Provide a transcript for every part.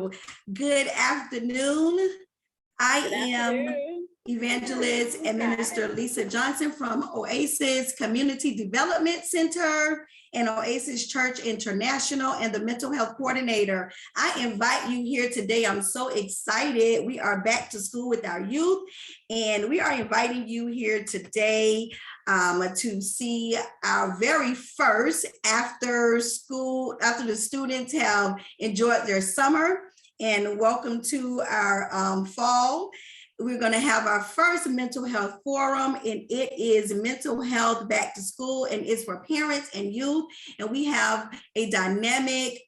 So good afternoon. I am Evangelist and Minister Lisa Johnson from Oasis Community Development Center and Oasis Church International and the Mental Health Coordinator. I invite you here today. I'm so excited. We are back to school with our youth, and we are inviting you here today to see our very first after the students have enjoyed their summer. And welcome to our fall. We're going to have our first mental health forum, and it is Mental Health Back to School, and it's for parents and youth. And we have a dynamic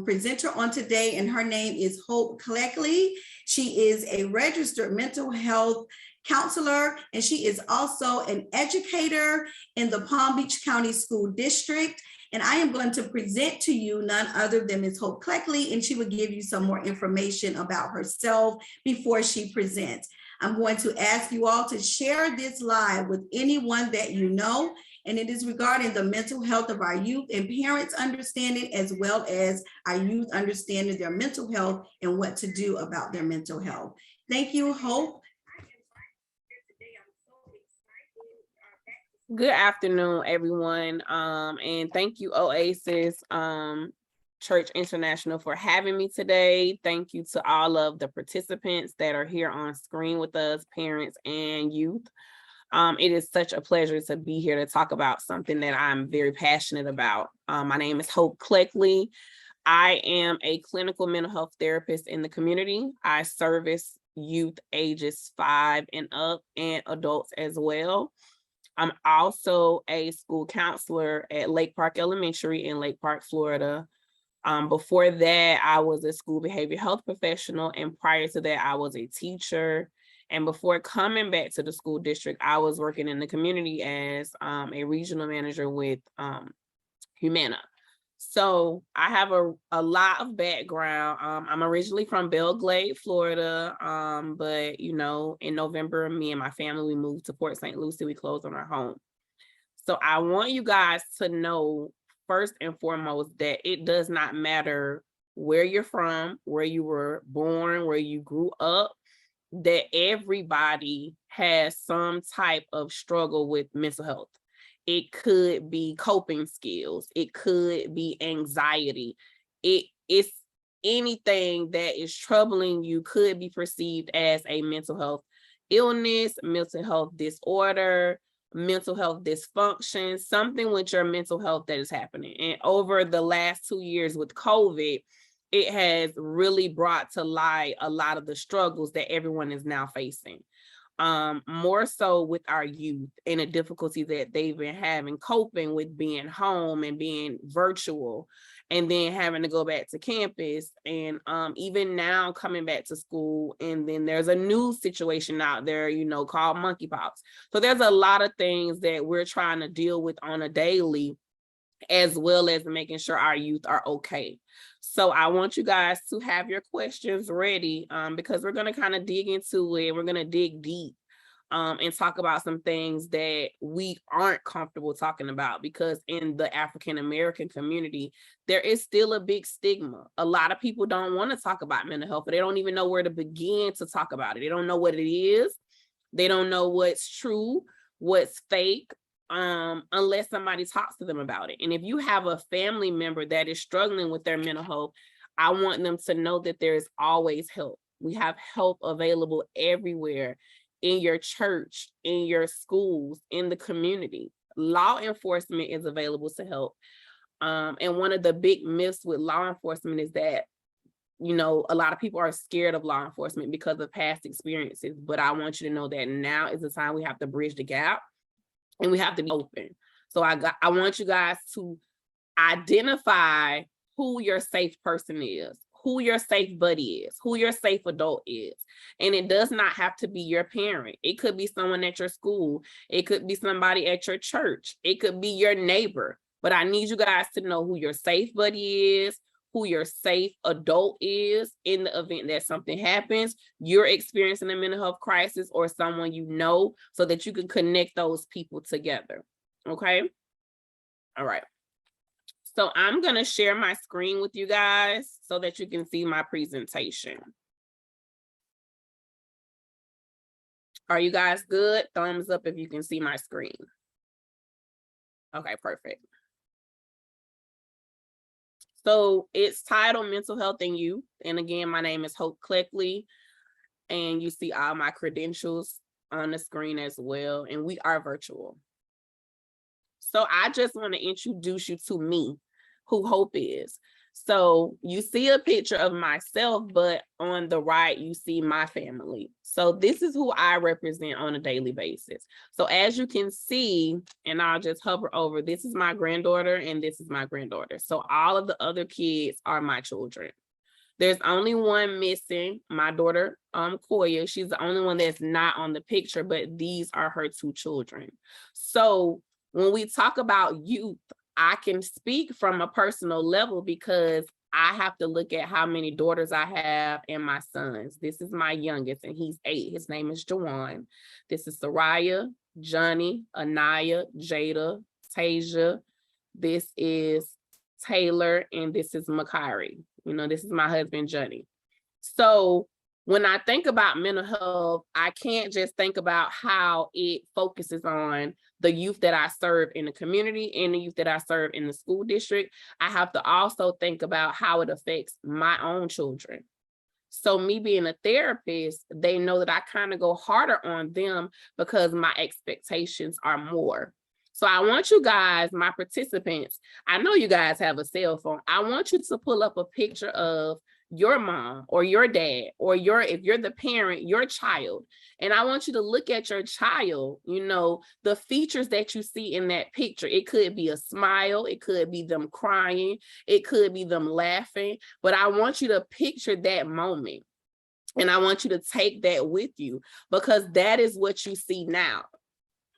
presenter on today, and her name is Hope Kleckley. She is a registered mental health counselor, and she is also an educator in the Palm Beach County School District. And I am going to present to you none other than Ms. Hope Kleckley, and she will give you some more information about herself before she presents. I'm going to ask you all to share this live with anyone that you know, and it is regarding the mental health of our youth and parents understanding, as well as our youth understanding their mental health and what to do about their mental health. Thank you, Hope. Good afternoon, everyone, and thank you, Oasis Church International, for having me today. Thank you to all of the participants that are here on screen with us, parents and youth. It is such a pleasure to be here to talk about something that I'm very passionate about. My name is Hope Kleckley. I am a clinical mental health therapist in the community. I service youth ages 5 and up and adults as well. I'm also a school counselor at Lake Park Elementary in Lake Park, Florida. Before that, I was a school behavioral health professional, and prior to that, I was a teacher. And before coming back to the school district, I was working in the community as a regional manager with Humana. So I have a lot of background. I'm originally from Belle Glade, Florida, but you know, in November, me and my family, we moved to Port St. Lucie. We closed on our home. So I want you guys to know, first and foremost, that it does not matter where you're from, where you were born, where you grew up, that everybody has some type of struggle with mental health. It could be coping skills. It could be anxiety. It's anything that is troubling you could be perceived as a mental health illness, mental health disorder, mental health dysfunction, something with your mental health that is happening. And over the last 2 years with COVID, it has really brought to light a lot of the struggles that everyone is now facing. More so with our youth and the difficulty that they've been having coping with being home and being virtual, and then having to go back to campus, and even now coming back to school. And then there's a new situation out there, you know, called monkeypox. So there's a lot of things that we're trying to deal with on a daily, as well as making sure our youth are okay. So I want you guys to have your questions ready, because we're going to kind of dig into it. We're going to dig deep and talk about some things that we aren't comfortable talking about, because in the African-American community, there is still a big stigma. A lot of people don't want to talk about mental health, but they don't even know where to begin to talk about it. They don't know what it is. They don't know what's true, what's fake, unless somebody talks to them about it. And if you have a family member that is struggling with their mental health, I want them to know that there is always help. We have help available everywhere, in your church, in your schools, in the community. Law enforcement is available to help. And one of the big myths with law enforcement is that, you know, a lot of people are scared of law enforcement because of past experiences. But I want you to know that now is the time we have to bridge the gap. And we have to be open. So I want you guys to identify who your safe person is, who your safe buddy is, who your safe adult is. And it does not have to be your parent. It could be someone at your school. It could be somebody at your church. It could be your neighbor. But I need you guys to know who your safe buddy is, who your safe adult is in the event that something happens, you're experiencing a mental health crisis, or someone you know, so that you can connect those people together. Okay? All right. So I'm gonna share my screen with you guys so that you can see my presentation. Are you guys good? Thumbs up if you can see my screen. Okay, perfect. So it's titled Mental Health in Youth. And again, my name is Hope Kleckley, and you see all my credentials on the screen as well. And we are virtual. So I just want to introduce you to me, who Hope is. So you see a picture of myself, but on the right, you see my family. So this is who I represent on a daily basis. So as you can see, and I'll just hover over, this is my granddaughter and this is my granddaughter. So all of the other kids are my children. There's only one missing, my daughter, Koya. She's the only one that's not on the picture, but these are her two children. So when we talk about youth, I can speak from a personal level because I have to look at how many daughters I have and my sons. This is my youngest and he's 8. His name is Jawan. This is Soraya, Johnny, Anaya, Jada, Tasia. This is Taylor, and this is Makari. You know, this is my husband, Johnny. So when I think about mental health, I can't just think about how it focuses on the youth that I serve in the community and the youth that I serve in the school district. I have to also think about how it affects my own children. So me being a therapist, they know that I kind of go harder on them because my expectations are more. So I want you guys, my participants, I know you guys have a cell phone. I want you to pull up a picture of your mom or your dad or if you're the parent, your child. And I want you to look at your child, you know, the features that you see in that picture. It could be a smile. It could be them crying. It could be them laughing. But I want you to picture that moment. And I want you to take that with you because that is what you see now.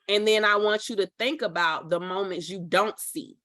And then I want you to think about the moments you don't see,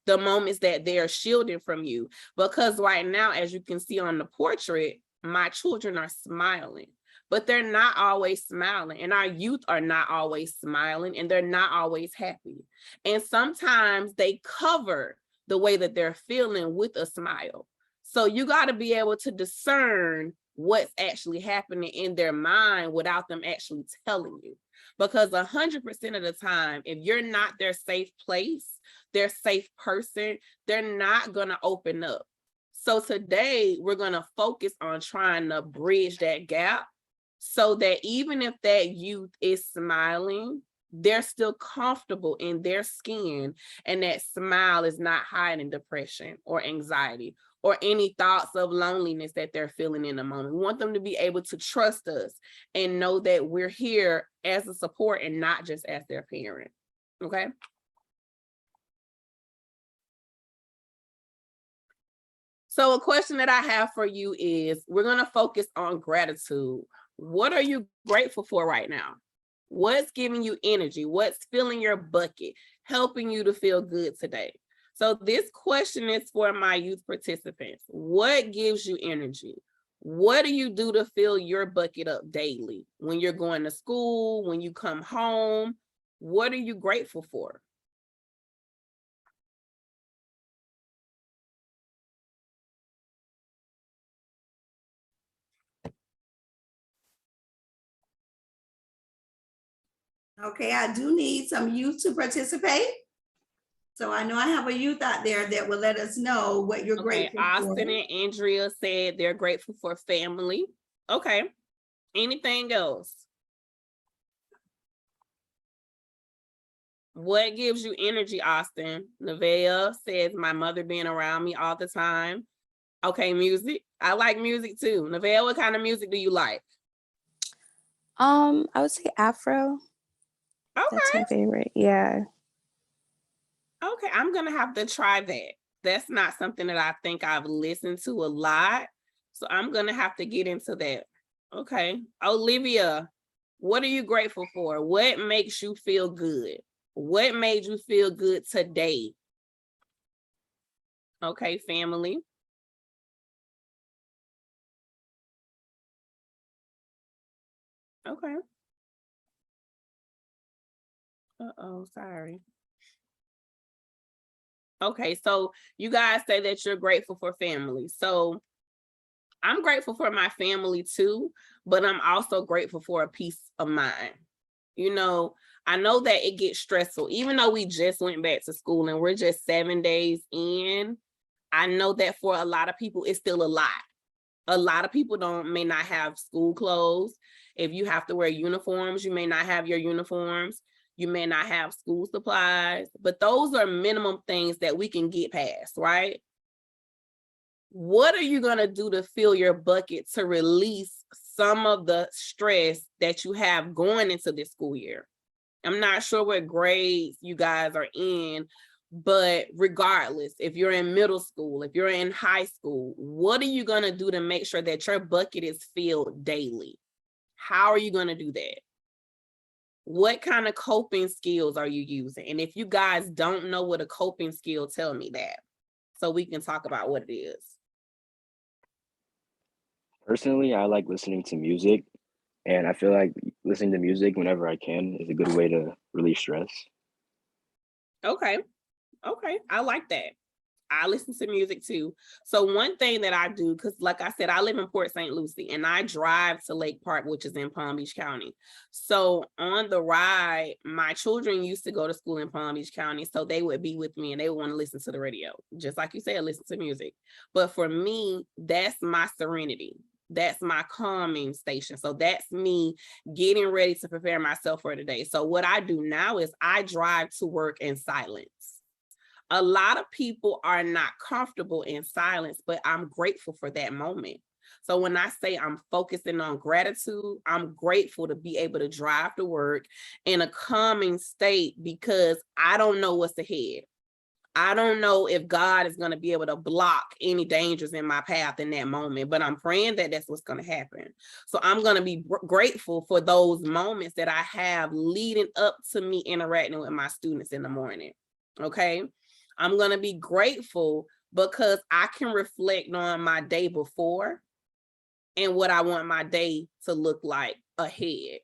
the moments that they're shielding from you. Because right now, as you can see on the portrait, my children are smiling, but they're not always smiling. And our youth are not always smiling and they're not always happy. And sometimes they cover the way that they're feeling with a smile. So you got to be able to discern what's actually happening in their mind without them actually telling you. Because 100% of the time, if you're not their safe place, their safe person, they're not going to open up. So today we're going to focus on trying to bridge that gap so that even if that youth is smiling, they're still comfortable in their skin and that smile is not hiding depression or anxiety or any thoughts of loneliness that they're feeling in the moment. We want them to be able to trust us and know that we're here as a support and not just as their parent, okay? So a question that I have for you is, we're gonna focus on gratitude. What are you grateful for right now? What's giving you energy? What's filling your bucket, helping you to feel good today? So this question is for my youth participants. What gives you energy? What do you do to fill your bucket up daily? When you're going to school, when you come home, what are you grateful for? Okay, I do need some youth to participate. So I know I have a youth out there that will let us know what you're grateful for. Austin and Andrea said they're grateful for family. Okay. Anything else? What gives you energy, Austin? Nevaeh says my mother being around me all the time. Okay, music. I like music too. Nevaeh, what kind of music do you like? I would say Afro. Okay. That's my favorite. Yeah. Okay, I'm gonna have to try that. That's not something that I think I've listened to a lot. So I'm gonna have to get into that. Okay. Olivia, what are you grateful for? What makes you feel good? What made you feel good today? Okay, family. Okay. Uh-oh, sorry. Okay, so you guys say that you're grateful for family. So I'm grateful for my family too, but I'm also grateful for a peace of mind. You know, I know that it gets stressful, even though we just went back to school and we're just 7 days in. I know that for a lot of people, it's still a lot. A lot of people may not have school clothes. If you have to wear uniforms, you may not have your uniforms. You may not have school supplies, but those are minimum things that we can get past, right? What are you going to do to fill your bucket to release some of the stress that you have going into this school year? I'm not sure what grades you guys are in, but regardless, if you're in middle school, if you're in high school, what are you going to do to make sure that your bucket is filled daily? How are you going to do that? What kind of coping skills are you using? And if you guys don't know what a coping skill, tell me that so we can talk about what it is. Personally, I like listening to music, and I feel like listening to music whenever I can is a good way to release stress. Okay. I like that. I listen to music too. So one thing that I do, because like I said, I live in Port St. Lucie and I drive to Lake Park, which is in Palm Beach County. So on the ride, my children used to go to school in Palm Beach County. So they would be with me and they would want to listen to the radio. Just like you said, listen to music. But for me, that's my serenity. That's my calming station. So that's me getting ready to prepare myself for the day. So what I do now is I drive to work in silence. A lot of people are not comfortable in silence, but I'm grateful for that moment. So when I say I'm focusing on gratitude, I'm grateful to be able to drive to work in a calming state because I don't know what's ahead. I don't know if God is going to be able to block any dangers in my path in that moment, but I'm praying that that's what's going to happen. So I'm going to be grateful for those moments that I have leading up to me interacting with my students in the morning. Okay. I'm going to be grateful because I can reflect on my day before and what I want my day to look like ahead.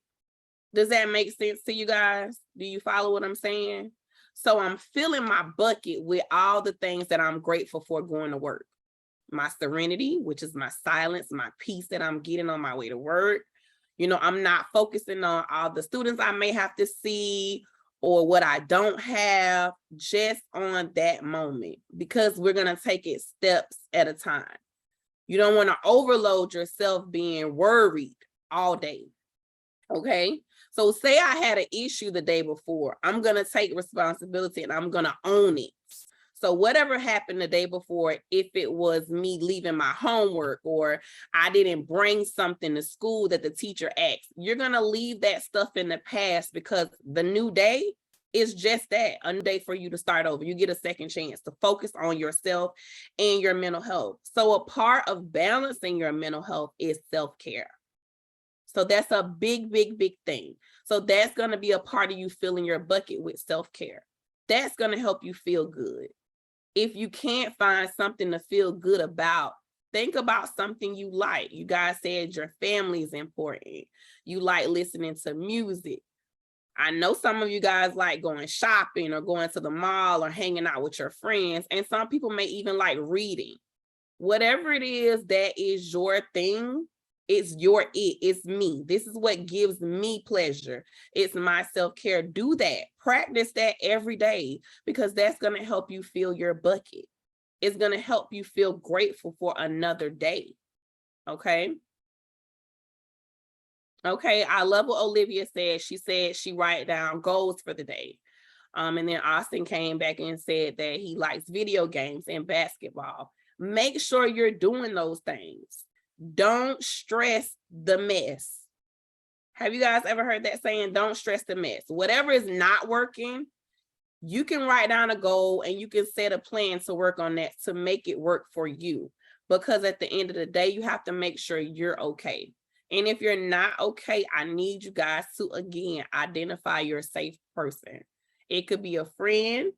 Does that make sense to you guys? Do you follow what I'm saying? So I'm filling my bucket with all the things that I'm grateful for going to work. My serenity, which is my silence, my peace that I'm getting on my way to work. You know, I'm not focusing on all the students I may have to see or what I don't have, just on that moment, because we're going to take it steps at a time. You don't want to overload yourself being worried all day. Okay. So say I had an issue the day before, I'm going to take responsibility and I'm going to own it. So whatever happened the day before, if it was me leaving my homework or I didn't bring something to school that the teacher asked, you're going to leave that stuff in the past because the new day is just that, a new day for you to start over. You get a second chance to focus on yourself and your mental health. So a part of balancing your mental health is self-care. So that's a big, big, big thing. So that's going to be a part of you filling your bucket with self-care. That's going to help you feel good. If you can't find something to feel good about, think about something you like. You guys said your family is important. You like listening to music. I know some of you guys like going shopping or going to the mall or hanging out with your friends. And some people may even like reading. Whatever it is that is your thing, it's me. This is what gives me pleasure. It's my self-care. Do that. Practice that every day because that's going to help you fill your bucket. It's going to help you feel grateful for another day. Okay. Okay. I love what Olivia said. She said she write down goals for the day. And then Austin came back and said that he likes video games and basketball. Make sure you're doing those things. Don't stress the mess. Have you guys ever heard that saying? Don't stress the mess. Whatever is not working, you can write down a goal and you can set a plan to work on that to make it work for you. Because at the end of the day, you have to make sure you're okay. And if you're not okay, I need you guys to, again, identify your safe person. It could be a friend.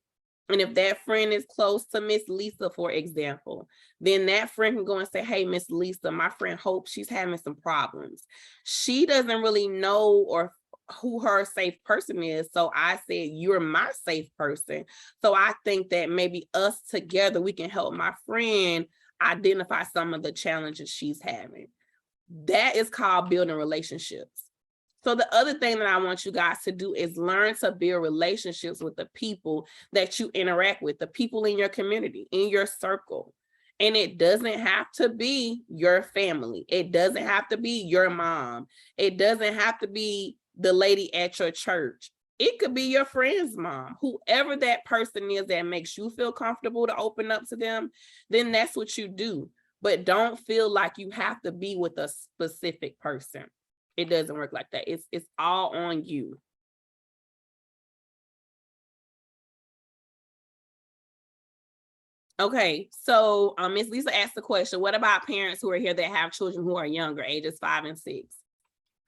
And if that friend is close to Miss Lisa, for example, then that friend can go and say, hey, Miss Lisa, my friend Hope, she's having some problems. She doesn't really know or who her safe person is. So I said, you're my safe person. So I think that maybe us together, we can help my friend identify some of the challenges she's having. That is called building relationships. So the other thing that I want you guys to do is learn to build relationships with the people that you interact with, the people in your community, in your circle. And it doesn't have to be your family. It doesn't have to be your mom. It doesn't have to be the lady at your church. It could be your friend's mom. Whoever that person is that makes you feel comfortable to open up to them, then that's what you do. But don't feel like you have to be with a specific person. It doesn't work like that. It's all on you. Okay, so Ms. Lisa asked the question, what about parents who are here that have children who are younger, ages 5 and 6?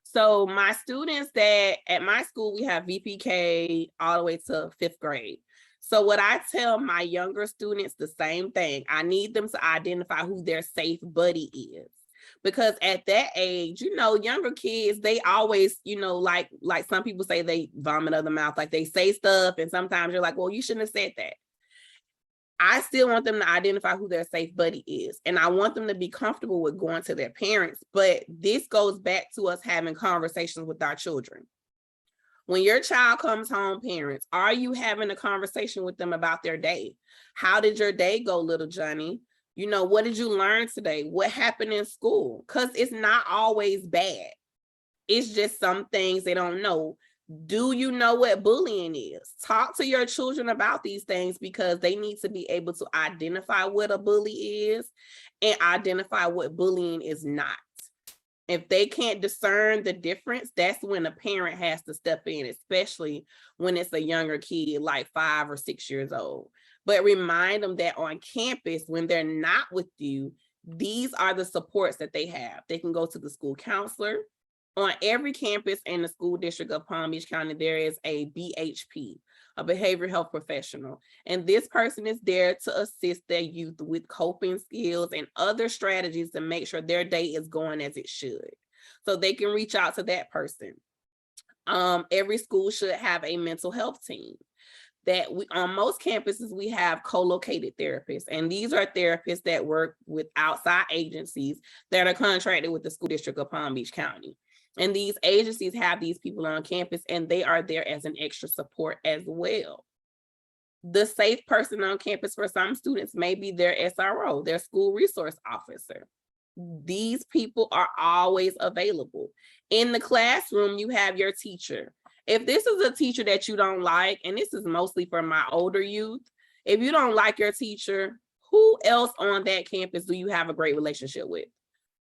So my students that at my school, we have VPK all the way to 5th grade. So what I tell my younger students, the same thing. I need them to identify who their safe buddy is. Because at that age, you know, younger kids, they always, you know, like some people say they vomit out of the mouth, like they say stuff. And sometimes you're like, well, you shouldn't have said that. I still want them to identify who their safe buddy is. And I want them to be comfortable with going to their parents. But this goes back to us having conversations with our children. When your child comes home, parents, are you having a conversation with them about their day? How did your day go, little Johnny? You know, what did you learn today? What happened in school? Because it's not always bad. It's just some things they don't know. Do you know what bullying is? Talk to your children about these things because they need to be able to identify what a bully is and identify what bullying is not. If they can't discern the difference, that's when a parent has to step in, especially when it's a younger kid, like 5 or 6 years old. But remind them that on campus, when they're not with you, these are the supports that they have. They can go to the school counselor. On every campus in the school district of Palm Beach County, there is a BHP, a behavioral health professional. And this person is there to assist their youth with coping skills and other strategies to make sure their day is going as it should. So they can reach out to that person. Every school should have a mental health team. That we on most campuses, we have co-located therapists. And these are therapists that work with outside agencies that are contracted with the school district of Palm Beach County. And these agencies have these people on campus and they are there as an extra support as well. The safe person on campus for some students may be their SRO, their school resource officer. These people are always available. In the classroom, you have your teacher. If this is a teacher that you don't like, and this is mostly for my older youth, if you don't like your teacher, who else on that campus do you have a great relationship with?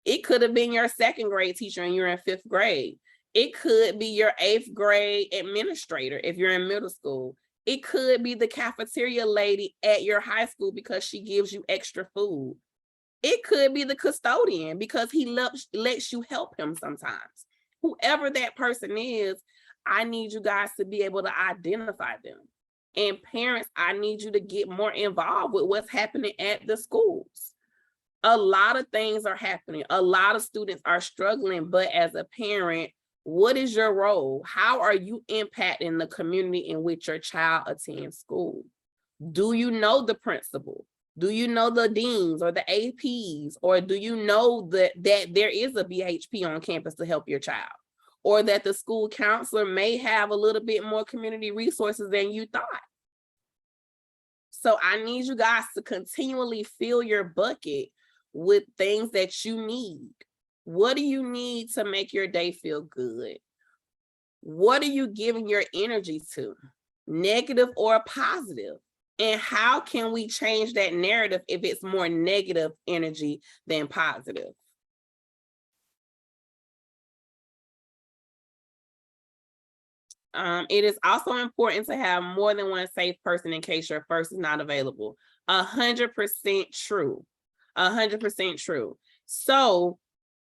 It could have been your 2nd grade teacher and you're in 5th grade. It could be your 8th grade administrator if you're in middle school. It could be the cafeteria lady at your high school because she gives you extra food. It could be the custodian because he lets you help him sometimes. Whoever that person is, I need you guys to be able to identify them. And parents, I need you to get more involved with what's happening at the schools. A lot of things are happening. A lot of students are struggling, but as a parent, what is your role? How are you impacting the community in which your child attends school? Do you know the principal? Do you know the deans or the APs? Or do you know that there is a BHP on campus to help your child? Or that the school counselor may have a little bit more community resources than you thought? So I need you guys to continually fill your bucket with things that you need. What do you need to make your day feel good? What are you giving your energy to, negative or positive? And how can we change that narrative if it's more negative energy than positive? It is also important to have more than one safe person in case your first is not available. 100% true. 100% true. So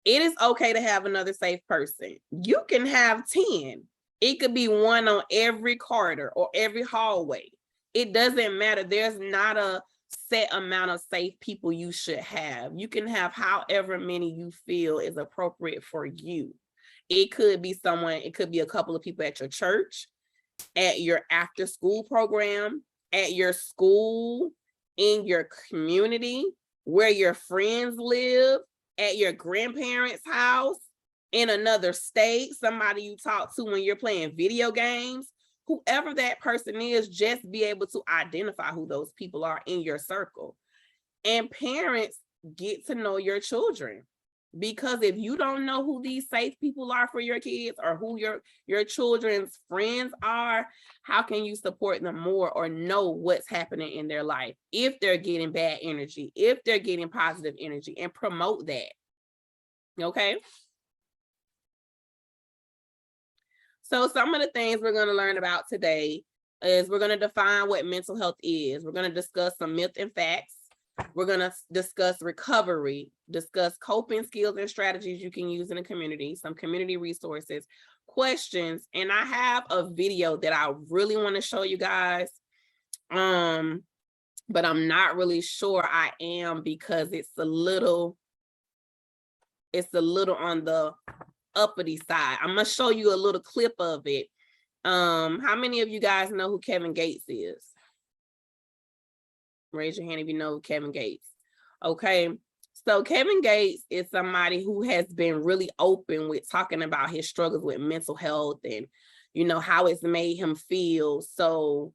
it is okay to have another safe person. You can have 10. It could be one on every corridor or every hallway. It doesn't matter. There's not a set amount of safe people you should have. You can have however many you feel is appropriate for you. It could be someone, it could be a couple of people at your church, at your after school program, at your school, in your community, where your friends live, at your grandparents' house, in another state, somebody you talk to when you're playing video games. Whoever that person is, just be able to identify who those people are in your circle. And parents, get to know your children, because if you don't know who these safe people are for your kids, or who your children's friends are, how can you support them more or know what's happening in their life? If they're getting bad energy, if they're getting positive energy, and promote that. Okay. So some of the things we're going to learn about today is we're going to define what mental health is. We're going to discuss some myths and facts. We're going to discuss recovery, discuss coping skills and strategies you can use in the community, some community resources, questions, and I have a video that I really want to show you guys. But I'm not really sure I am, because it's a little on the uppity side. I'm gonna show you a little clip of it. How many of you guys know who Kevin Gates is? Raise your hand if you know Kevin Gates. Okay, so Kevin Gates is somebody who has been really open with talking about his struggles with mental health and, you know, how it's made him feel. So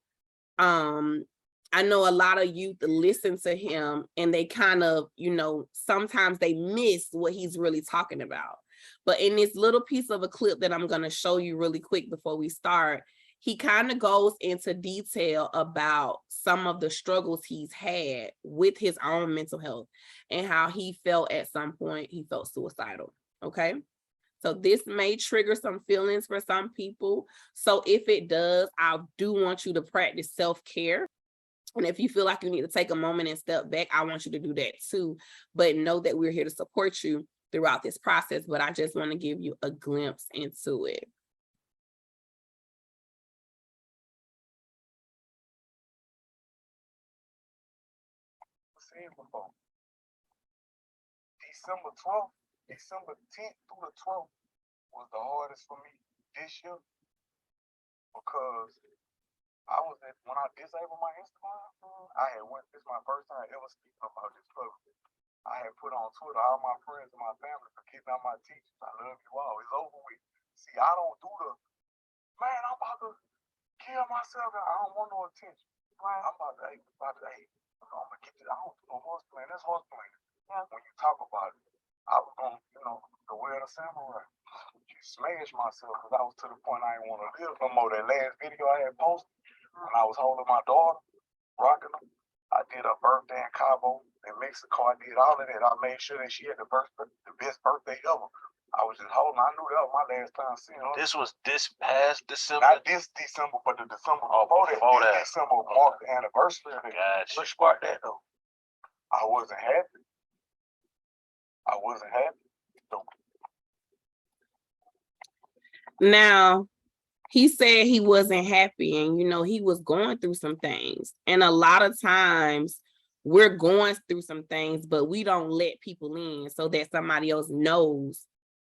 I know a lot of youth listen to him and they kind of, you know, sometimes they miss what he's really talking about. But in this little piece of a clip that I'm going to show you really quick before we start, he kind of goes into detail about some of the struggles he's had with his own mental health and how he felt at some point he felt suicidal. Okay. So this may trigger some feelings for some people. So if it does, I do want you to practice self-care. And if you feel like you need to take a moment and step back, I want you to do that too. But know that we're here to support you throughout this process. But I just want to give you a glimpse into it. December 12th, December 10th through the 12th was the hardest for me this year, because when I disabled my Instagram, this is my first time ever speaking about this public. I had put on Twitter all my friends and my family for kicking out my teachers. I love you all. It's over with. See, I don't do the, man, I'm about to kill myself. I don't want no attention. Man, I'm about to, I'm going to get this. I don't do no horse playing. That's horse playing. When you talk about it, I was going to, the way of the samurai. Smash myself, because I was to the point I didn't want to live no more. That last video I had posted, when I was holding my daughter, rocking her, I did her birthday in Cabo, in Mexico. I did all of that. I made sure that she had the best birthday ever. I was just holding. I knew that was my last time seeing her. This was this past December? Not this December, but the December before that. December marked the anniversary of it. Gotcha. What sparked that though? I wasn't happy. So, now, he said he wasn't happy and, he was going through some things. And a lot of times we're going through some things, but we don't let people in so that somebody else knows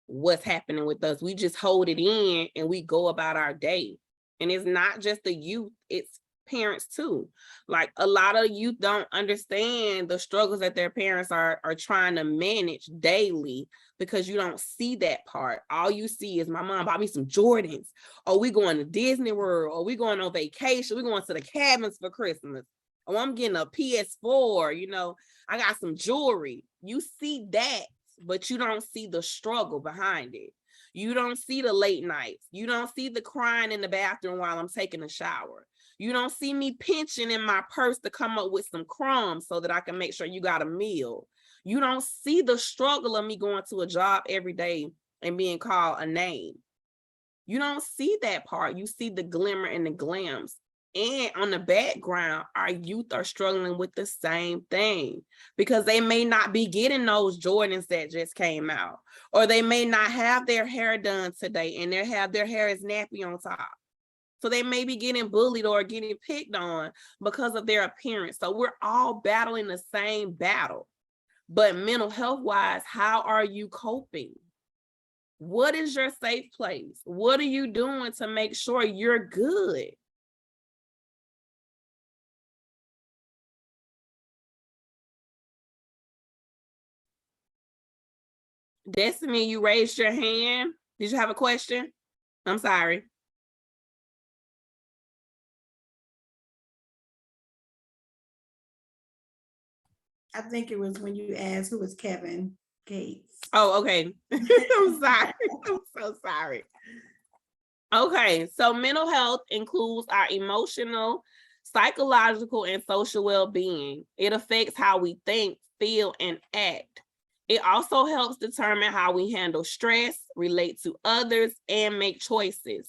what's happening with us. We just hold it in and we go about our day. And it's not just the youth, it's parents too. Like, a lot of youth don't understand the struggles that their parents are trying to manage daily, because you don't see that part. All you see is, my mom bought me some Jordans, or we going to Disney World, or we going on vacation, we going to the cabins for Christmas, or I'm getting a PS4, I got some jewelry. You see that, but you don't see the struggle behind it. You don't see the late nights. You don't see the crying in the bathroom while I'm taking a shower. You don't see me pinching in my purse to come up with some crumbs so that I can make sure you got a meal. You don't see the struggle of me going to a job every day and being called a name. You don't see that part. You see the glimmer and the glams. And on the background, our youth are struggling with the same thing, because they may not be getting those Jordans that just came out, or they may not have their hair done today and their hair is nappy on top. So they may be getting bullied or getting picked on because of their appearance. So we're all battling the same battle. But mental health wise, how are you coping? What is your safe place? What are you doing to make sure you're good? Destiny, you raised your hand. Did you have a question? I'm sorry. I think it was when you asked who was Kevin Gates. Oh, okay. I'm sorry. I'm so sorry. Okay, so mental health includes our emotional, psychological, and social well-being. It affects how we think, feel, and act. It also helps determine how we handle stress, relate to others, and make choices.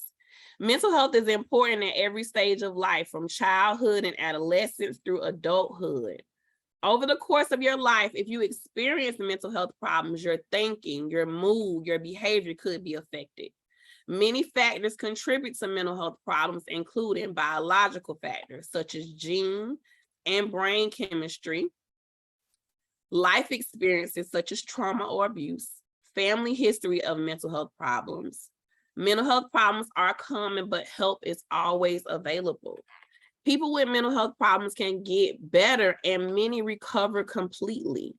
Mental health is important in every stage of life, from childhood and adolescence through adulthood. Over the course of your life, if you experience mental health problems, your thinking, your mood, your behavior could be affected. Many factors contribute to mental health problems, including biological factors such as gene and brain chemistry, life experiences such as trauma or abuse, family history of mental health problems. Mental health problems are common, but help is always available. People with mental health problems can get better and many recover completely.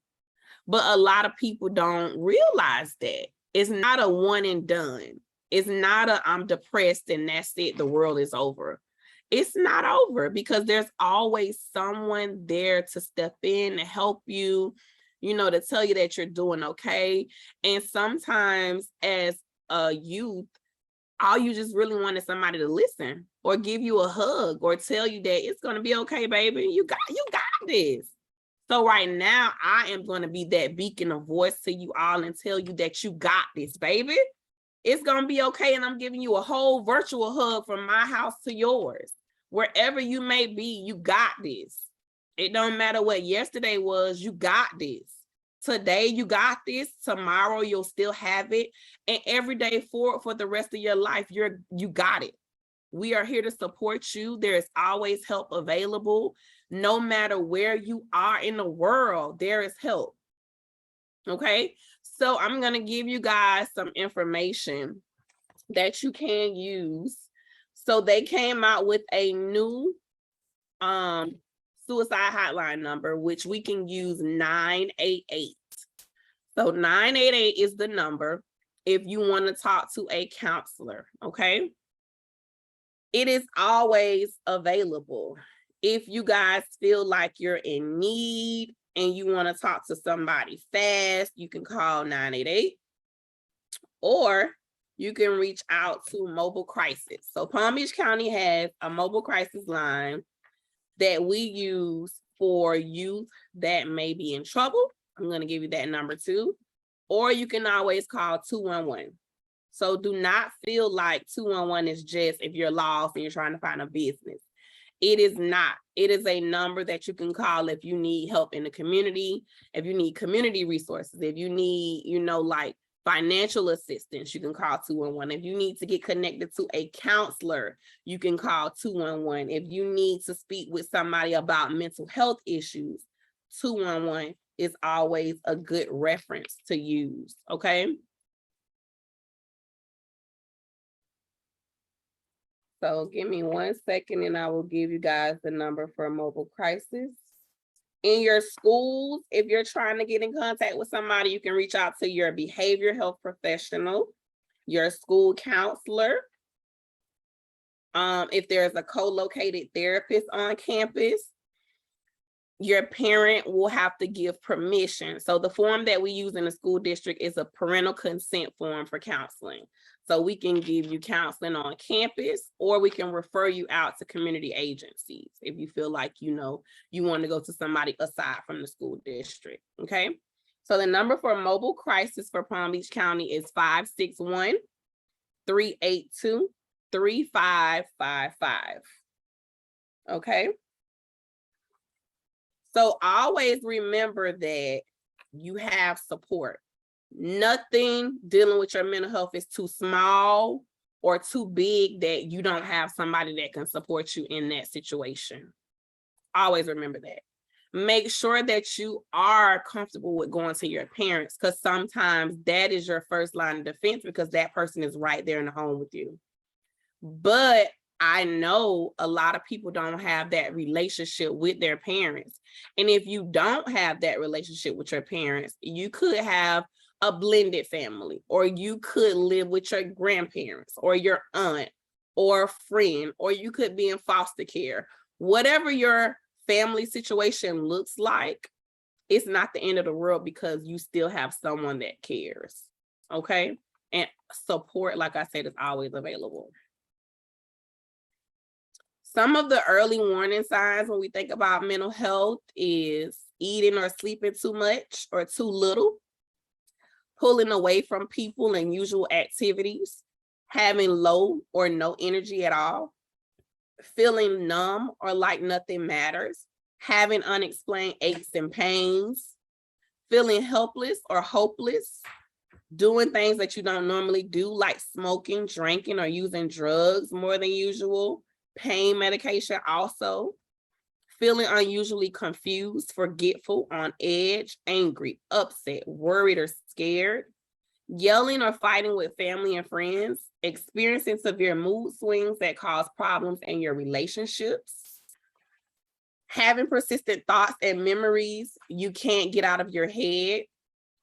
But a lot of people don't realize that. It's not a one and done. It's not a I'm depressed and that's it, the world is over. It's not over because there's always someone there to step in and help you, you know, to tell you that you're doing okay. And sometimes as a youth, all you just really want is somebody to listen or give you a hug or tell you that it's going to be okay, baby. You got this. So right now, I am going to be that beacon of voice to you all and tell you that you got this, baby. It's going to be okay. And I'm giving you a whole virtual hug from my house to yours. Wherever you may be, you got this. It don't matter what yesterday was, you got this. Today, you got this. Tomorrow, you'll still have it. And every day forward for the rest of your life, you got it. We are here to support you. There is always help available. No matter where you are in the world, there is help. Okay, so I'm going to give you guys some information that you can use. So they came out with a new suicide hotline number, which we can use 988. So 988 is the number if you want to talk to a counselor, okay? It is always available. If you guys feel like you're in need and you want to talk to somebody fast, you can call 988, or you can reach out to Mobile Crisis. So Palm Beach County has a mobile crisis line that we use for youth that may be in trouble. I'm going to give you that number too. Or you can always call 211. So do not feel like 211 is just if you're lost and you're trying to find a business. It is not. It is a number that you can call if you need help in the community, if you need community resources, if you need, you know, like financial assistance, you can call 211. If you need to get connected to a counselor, you can call 211. If you need to speak with somebody about mental health issues, 211 is always a good reference to use, okay? So give me 1 second and I will give you guys the number for Mobile Crisis. In your schools, if you're trying to get in contact with somebody, you can reach out to your behavioral health professional, your school counselor. If there's a co-located therapist on campus, your parent will have to give permission. So the form that we use in the school district is a parental consent form for counseling. So we can give you counseling on campus, or we can refer you out to community agencies if you feel like, you know, you want to go to somebody aside from the school district, okay? So the number for Mobile Crisis for Palm Beach County is 561-382-3555, okay? So always remember that you have support. Nothing dealing with your mental health is too small or too big that you don't have somebody that can support you in that situation. Always remember that. Make sure that you are comfortable with going to your parents, because sometimes that is your first line of defense because that person is right there in the home with you. But I know a lot of people don't have that relationship with their parents. And if you don't have that relationship with your parents, you could have a blended family, or you could live with your grandparents or your aunt or a friend, or you could be in foster care. Whatever your family situation looks like, it's not the end of the world because you still have someone that cares. Okay? And support, like I said, is always available. Some of the early warning signs when we think about mental health is eating or sleeping too much or too little, pulling away from people and usual activities, having low or no energy at all, feeling numb or like nothing matters, having unexplained aches and pains, feeling helpless or hopeless, doing things that you don't normally do, like smoking, drinking, or using drugs more than usual, pain medication also, feeling unusually confused, forgetful, on edge, angry, upset, worried, or scared, yelling or fighting with family and friends, experiencing severe mood swings that cause problems in your relationships, having persistent thoughts and memories you can't get out of your head,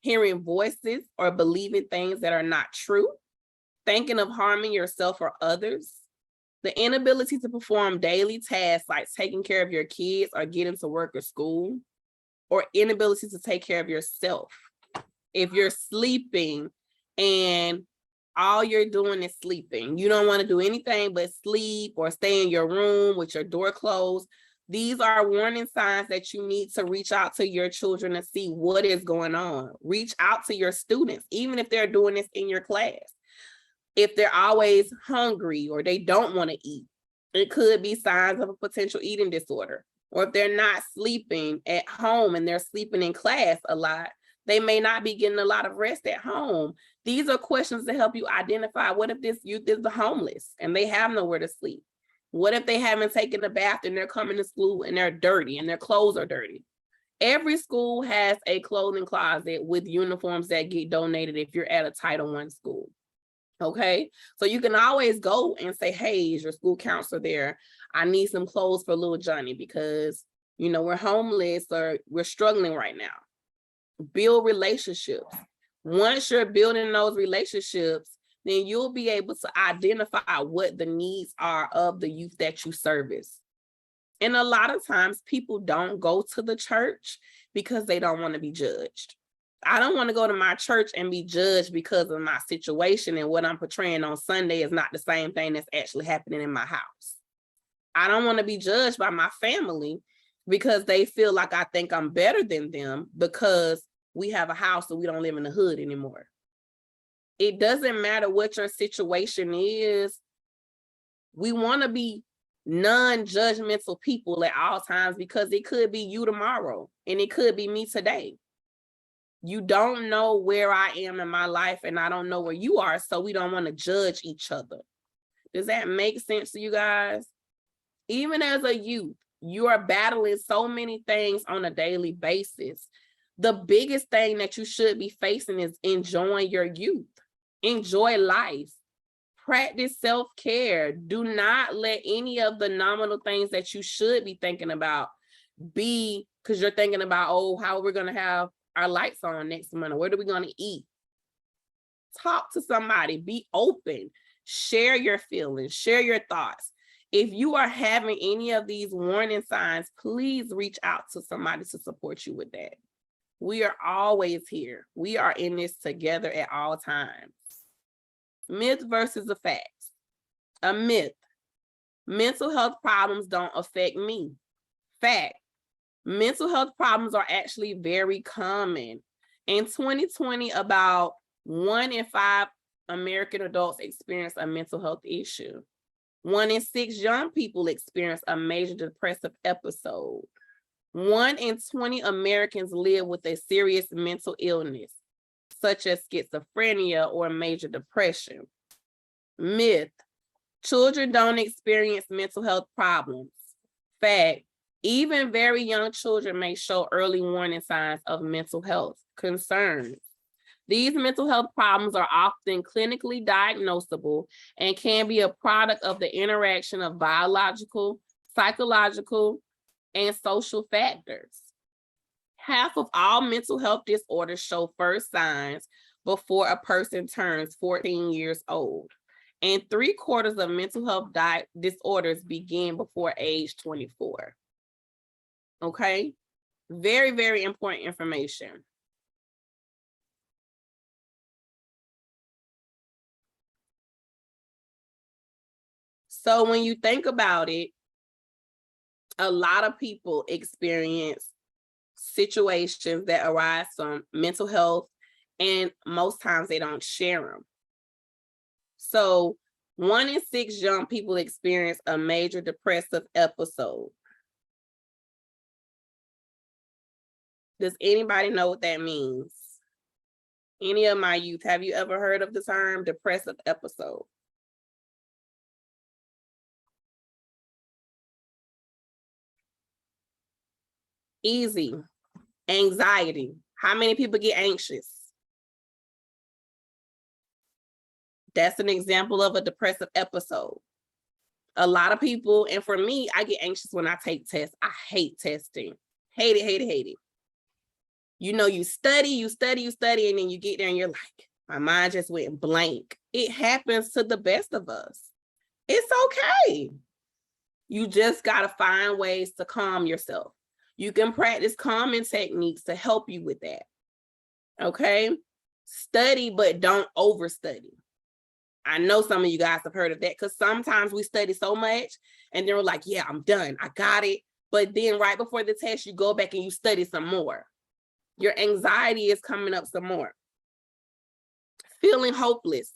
hearing voices or believing things that are not true, thinking of harming yourself or others, the inability to perform daily tasks like taking care of your kids or getting to work or school, or inability to take care of yourself. If you're sleeping and all you're doing is sleeping, you don't want to do anything but sleep or stay in your room with your door closed, these are warning signs that you need to reach out to your children to see what is going on. Reach out to your students, even if they're doing this in your class. If they're always hungry or they don't want to eat, it could be signs of a potential eating disorder. Or if they're not sleeping at home and they're sleeping in class a lot, they may not be getting a lot of rest at home. These are questions to help you identify, what if this youth is homeless and they have nowhere to sleep? What if they haven't taken a bath and they're coming to school and they're dirty and their clothes are dirty? Every school has a clothing closet with uniforms that get donated if you're at a Title I school. Okay, so you can always go and say, hey, is your school counselor there? I need some clothes for little Johnny because, you know, we're homeless or we're struggling right now. Build relationships. Once you're building those relationships, then you'll be able to identify what the needs are of the youth that you service. And a lot of times people don't go to the church because they don't want to be judged. I don't want to go to my church and be judged because of my situation, and what I'm portraying on Sunday is not the same thing that's actually happening in my house. I don't want to be judged by my family because they feel like I think I'm better than them because we have a house and we don't live in the hood anymore. It doesn't matter what your situation is. We want to be non-judgmental people at all times because it could be you tomorrow and it could be me today. You don't know where I am in my life and I don't know where you are, so we don't want to judge each other. Does that make sense to you guys? Even as a youth, you are battling so many things on a daily basis. The biggest thing that you should be facing is enjoying your youth. Enjoy life. Practice self-care. Do not let any of the nominal things that you should be thinking about be because you're thinking about, oh, how we're going to have our lights on next month, or what are we going to eat? Talk to somebody, be open, share your feelings, share your thoughts. If you are having any of these warning signs, please reach out to somebody to support you with that. We are always here. We are in this together at all times. Myth versus a fact. A myth. Mental health problems don't affect me. Fact. Mental health problems are actually very common. In 2020, about 1 in 5 American adults experience a mental health issue. 1 in 6 young people experience a major depressive episode. 1 in 20 Americans live with a serious mental illness, such as schizophrenia or major depression. Myth. Children don't experience mental health problems. Fact. Even very young children may show early warning signs of mental health concerns. These mental health problems are often clinically diagnosable and can be a product of the interaction of biological, psychological, and social factors. Half of all mental health disorders show first signs before a person turns 14 years old, and 3/4 of mental health disorders begin before age 24. Okay, very, very important information. So when you think about it, a lot of people experience situations that arise from mental health, and most times they don't share them. So 1 in 6 young people experience a major depressive episode. Does anybody know what that means? Any of my youth, have you ever heard of the term depressive episode? Easy. Anxiety. How many people get anxious? That's an example of a depressive episode. A lot of people, and for me, I get anxious when I take tests. I hate testing. Hate it, hate it, hate it. You know, you study, and then you get there and you're like, my mind just went blank. It happens to the best of us. It's okay. You just gotta find ways to calm yourself. You can practice calming techniques to help you with that. Okay? Study, but don't overstudy. I know some of you guys have heard of that, because sometimes we study so much and then we're like, yeah, I'm done. I got it. But then right before the test, you go back and you study some more. Your anxiety is coming up some more. Feeling hopeless.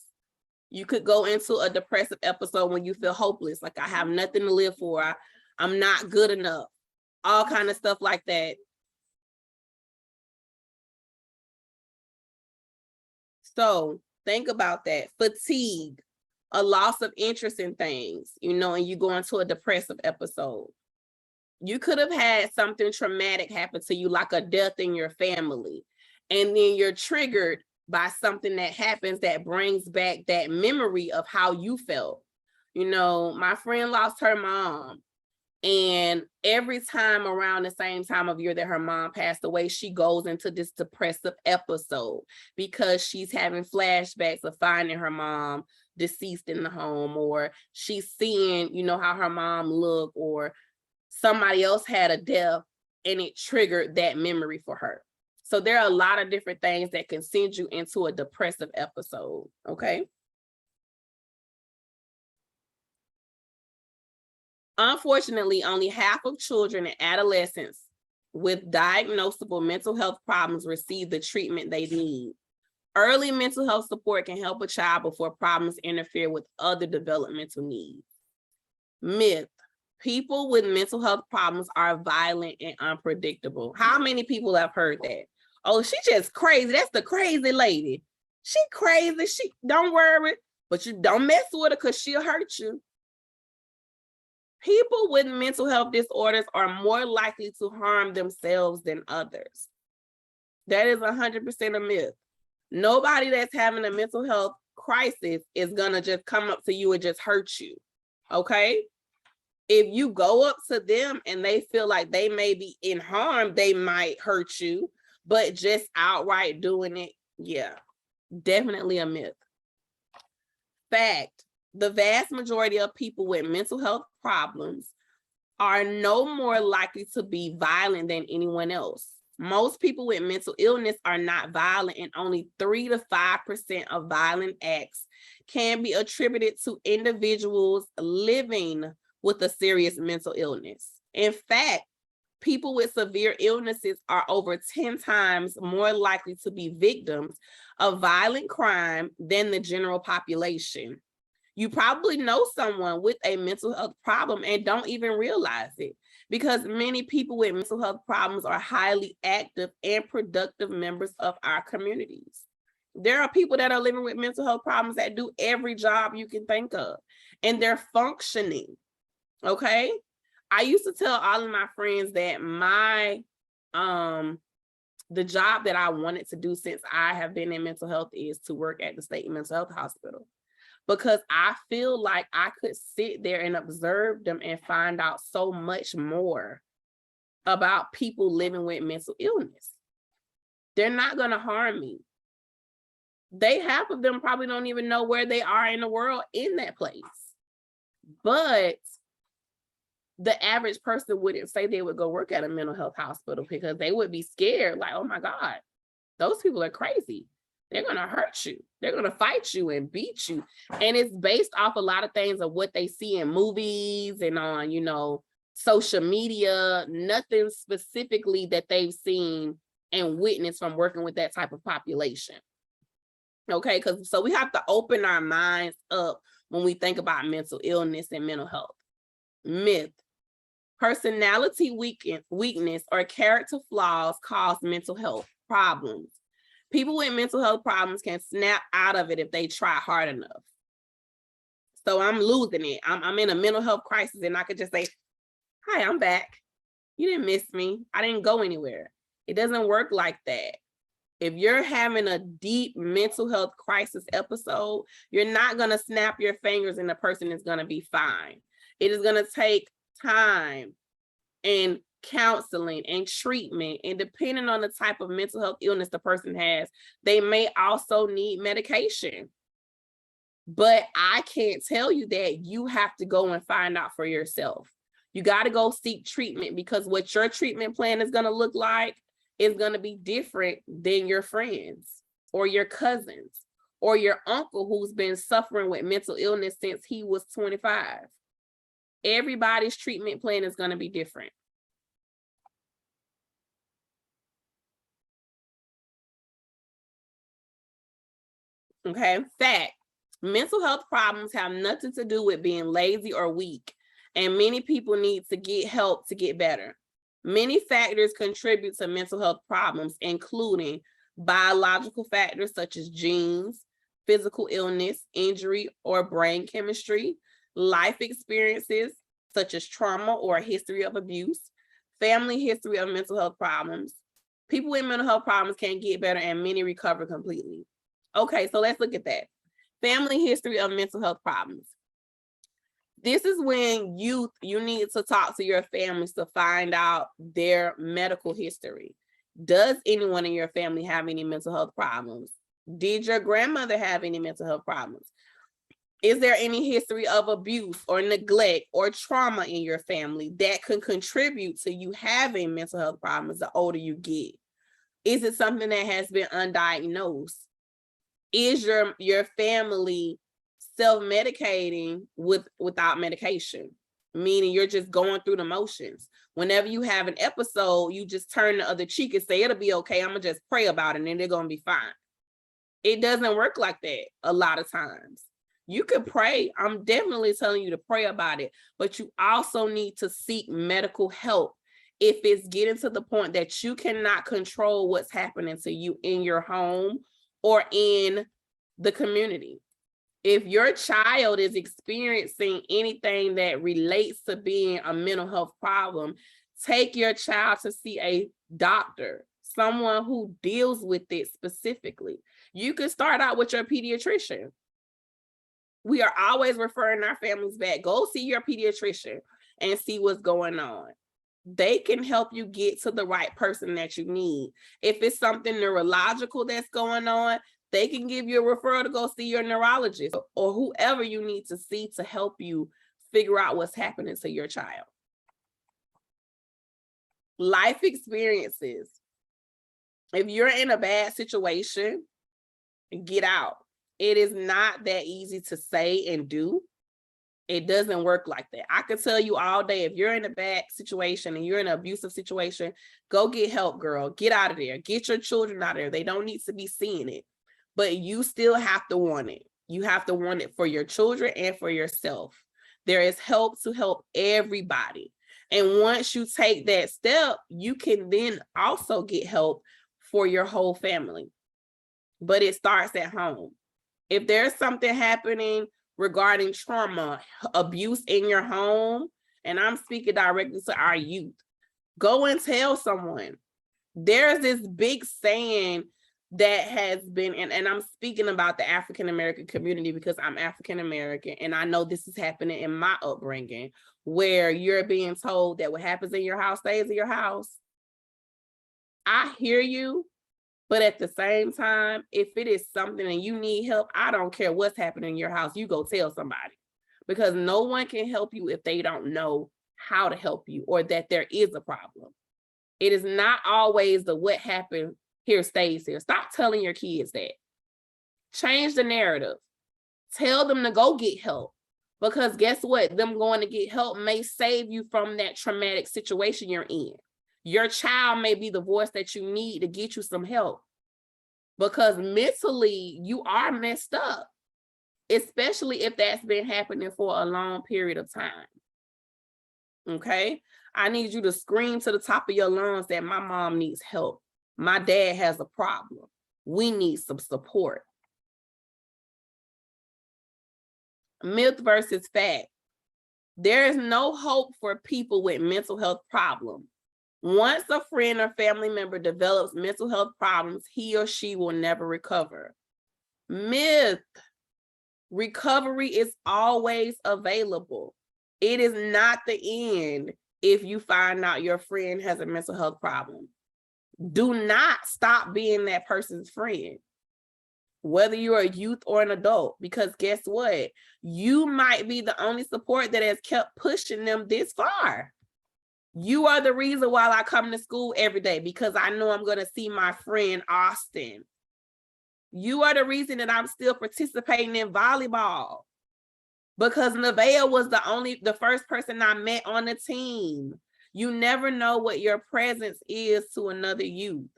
You could go into a depressive episode when you feel hopeless, like I have nothing to live for. I'm not good enough. All kind of stuff like that. So think about that. Fatigue, a loss of interest in things, you know, and you go into a depressive episode. You could have had something traumatic happen to you, like a death in your family, and then you're triggered by something that happens that brings back that memory of how you felt. You know, my friend lost her mom, and every time around the same time of year that her mom passed away, she goes into this depressive episode because she's having flashbacks of finding her mom deceased in the home, or she's seeing, you know, how her mom looked, or somebody else had a death and it triggered that memory for her. So there are a lot of different things that can send you into a depressive episode, okay? Unfortunately, only half of children and adolescents with diagnosable mental health problems receive the treatment they need. Early mental health support can help a child before problems interfere with other developmental needs. Myth: people with mental health problems are violent and unpredictable. How many people have heard that? Oh, she just crazy. That's the crazy lady. She crazy. She don't worry, but you don't mess with her because she'll hurt you. People with mental health disorders are more likely to harm themselves than others. That is 100% a myth. Nobody that's having a mental health crisis is gonna just come up to you and just hurt you, okay? If you go up to them and they feel like they may be in harm, they might hurt you, but just outright doing it, yeah, definitely a myth. Fact: the vast majority of people with mental health problems are no more likely to be violent than anyone else. Most people with mental illness are not violent, and only 3 to 5% of violent acts can be attributed to individuals living with a serious mental illness. In fact, people with severe illnesses are over 10 times more likely to be victims of violent crime than the general population. You probably know someone with a mental health problem and don't even realize it, because many people with mental health problems are highly active and productive members of our communities. There are people that are living with mental health problems that do every job you can think of, and they're functioning, okay? I used to tell all of my friends that the job that I wanted to do since I have been in mental health is to work at the state mental health hospital, because I feel like I could sit there and observe them and find out so much more about people living with mental illness. They're not going to harm me. Half of them probably don't even know where they are in the world in that place. But the average person wouldn't say they would go work at a mental health hospital because they would be scared, like, oh my God, those people are crazy. They're going to hurt you. They're going to fight you and beat you. And it's based off a lot of things of what they see in movies and on, social media, nothing specifically that they've seen and witnessed from working with that type of population. Okay, so we have to open our minds up when we think about mental illness and mental health. Myth: personality weakness or character flaws cause mental health problems. People with mental health problems can snap out of it if they try hard enough. So I'm losing it. I'm in a mental health crisis and I could just say, hi, I'm back. You didn't miss me. I didn't go anywhere. It doesn't work like that. If you're having a deep mental health crisis episode, you're not going to snap your fingers and the person is going to be fine. It is going to take time and counseling and treatment, and depending on the type of mental health illness the person has, they may also need medication. But I can't tell you that. You have to go and find out for yourself. You got to go seek treatment, because what your treatment plan is going to look like is going to be different than your friends or your cousins or your uncle who's been suffering with mental illness since he was 25. Everybody's treatment plan is going to be different. Okay, fact: mental health problems have nothing to do with being lazy or weak, and many people need to get help to get better. Many factors contribute to mental health problems, including biological factors such as genes, physical illness, injury, or brain chemistry, life experiences such as trauma or a history of abuse, family history of mental health problems. People with mental health problems can get better and many recover completely. Okay, so let's look at that. Family history of mental health problems. This is when you need to talk to your families to find out their medical history. Does anyone in your family have any mental health problems? Did your grandmother have any mental health problems? Is there any history of abuse or neglect or trauma in your family that can contribute to you having mental health problems the older you get? Is it something that has been undiagnosed? Is your family self-medicating without medication? Meaning you're just going through the motions. Whenever you have an episode, you just turn the other cheek and say, it'll be okay. I'm gonna just pray about it and they're gonna be fine. It doesn't work like that a lot of times. You can pray. I'm definitely telling you to pray about it, but you also need to seek medical help if it's getting to the point that you cannot control what's happening to you in your home or in the community. If your child is experiencing anything that relates to being a mental health problem, take your child to see a doctor, someone who deals with it specifically. You can start out with your pediatrician. We are always referring our families back. Go see your pediatrician and see what's going on. They can help you get to the right person that you need. If it's something neurological that's going on, they can give you a referral to go see your neurologist or whoever you need to see to help you figure out what's happening to your child. Life experiences. If you're in a bad situation, get out. It is not that easy to say and do. It doesn't work like that. I could tell you all day, if you're in a bad situation and you're in an abusive situation, go get help, girl. Get out of there. Get your children out of there. They don't need to be seeing it. But you still have to want it. You have to want it for your children and for yourself. There is help to help everybody. And once you take that step, you can then also get help for your whole family. But it starts at home. If there's something happening regarding trauma, abuse in your home, and I'm speaking directly to our youth. Go and tell someone. There's this big saying that has been, and I'm speaking about the African-American community because I'm African-American, and I know this is happening in my upbringing, where you're being told that what happens in your house stays in your house. I hear you, but at the same time, if it is something and you need help, I don't care what's happening in your house, you go tell somebody, because no one can help you if they don't know how to help you or that there is a problem. It is not always the what happened here stays here. Stop telling your kids that. Change the narrative. Tell them to go get help, because guess what? Them going to get help may save you from that traumatic situation you're in. Your child may be the voice that you need to get you some help, because mentally you are messed up, especially if that's been happening for a long period of time. Okay? I need you to scream to the top of your lungs that my mom needs help. My dad has a problem. We need some support. Myth versus fact. There is no hope for people with mental health problems. Once a friend or family member develops mental health problems, he or she will never recover. Myth. Recovery is always available. It is not the end if you find out your friend has a mental health problem. Do not stop being that person's friend, whether you're a youth or an adult, because guess what? You might be the only support that has kept pushing them this far. You are the reason why I come to school every day, because I know I'm going to see my friend Austin. You are the reason that I'm still participating in volleyball, because Nevaeh was the first person I met on the team. You never know what your presence is to another youth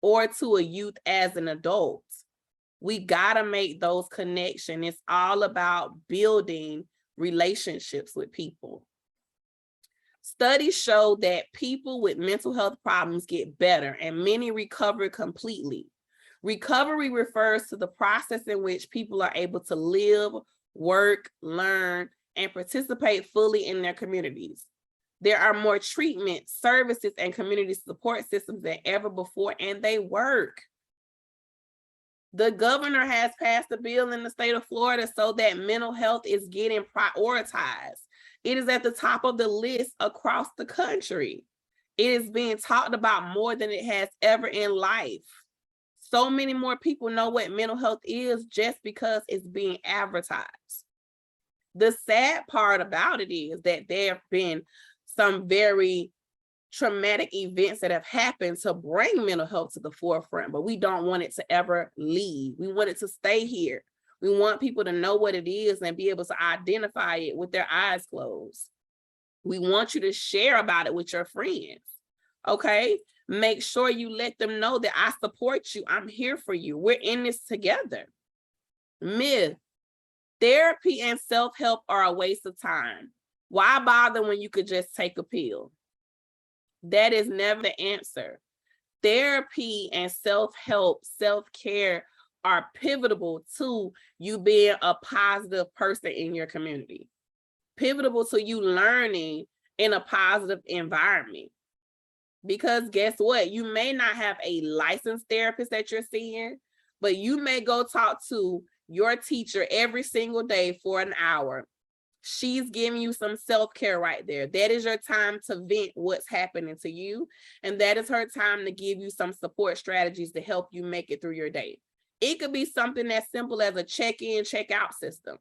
or to a youth as an adult. We gotta make those connections. It's all about building relationships with people. Studies show that people with mental health problems get better and many recover completely. Recovery refers to the process in which people are able to live, work, learn, and participate fully in their communities. There are more treatment, services, and community support systems than ever before, and they work. The governor has passed a bill in the state of Florida so that mental health is getting prioritized. It is at the top of the list across the country. It is being talked about more than it has ever in life. So many more people know what mental health is just because it's being advertised. The sad part about it is that there have been some very traumatic events that have happened to bring mental health to the forefront, but we don't want it to ever leave. We want it to stay here. We want people to know what it is and be able to identify it with their eyes closed. We want you to share about it with your friends, okay? Make sure you let them know that I support you. I'm here for you. We're in this together. Myth. Therapy and self-help are a waste of time. Why bother when you could just take a pill? That is never the answer. Therapy and self-help, self-care are pivotal to you being a positive person in your community. Pivotal to you learning in a positive environment. Because guess what? You may not have a licensed therapist that you're seeing, but you may go talk to your teacher every single day for an hour. She's giving you some self-care right there. That is your time to vent what's happening to you. And that is her time to give you some support strategies to help you make it through your day. It could be something as simple as a check-in, check-out system.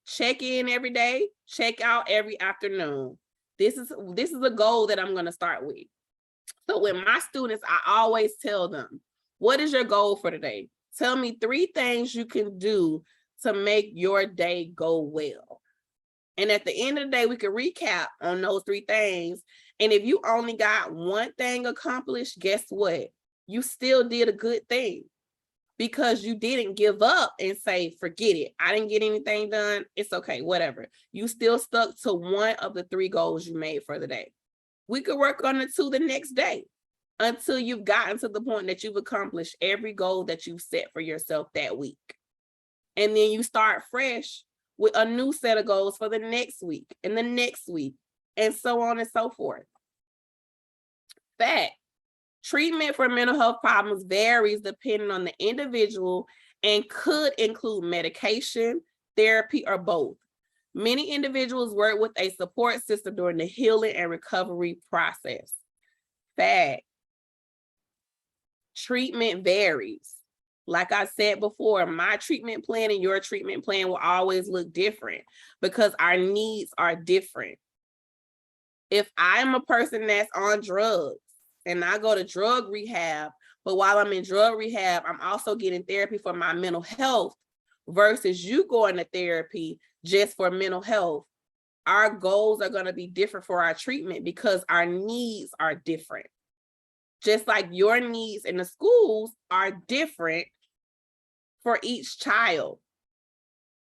Check in every day, check out every afternoon. This is a goal that I'm going to start with. So with my students, I always tell them, what is your goal for today? Tell me 3 things you can do to make your day go well. And at the end of the day, we can recap on those 3 things. And if you only got one thing accomplished, guess what? You still did a good thing, because you didn't give up and say, forget it. I didn't get anything done. It's okay, whatever. You still stuck to one of the 3 goals you made for the day. We could work on the 2 the next day until you've gotten to the point that you've accomplished every goal that you've set for yourself that week. And then you start fresh with a new set of goals for the next week and the next week and so on and so forth. Fact. Treatment for mental health problems varies depending on the individual and could include medication, therapy, or both. Many individuals work with a support system during the healing and recovery process. Fact. Treatment varies. Like I said before, my treatment plan and your treatment plan will always look different because our needs are different. If I'm a person that's on drugs and I go to drug rehab, but while I'm in drug rehab, I'm also getting therapy for my mental health versus you going to therapy just for mental health, our goals are going to be different for our treatment because our needs are different. Just like your needs in the schools are different for each child.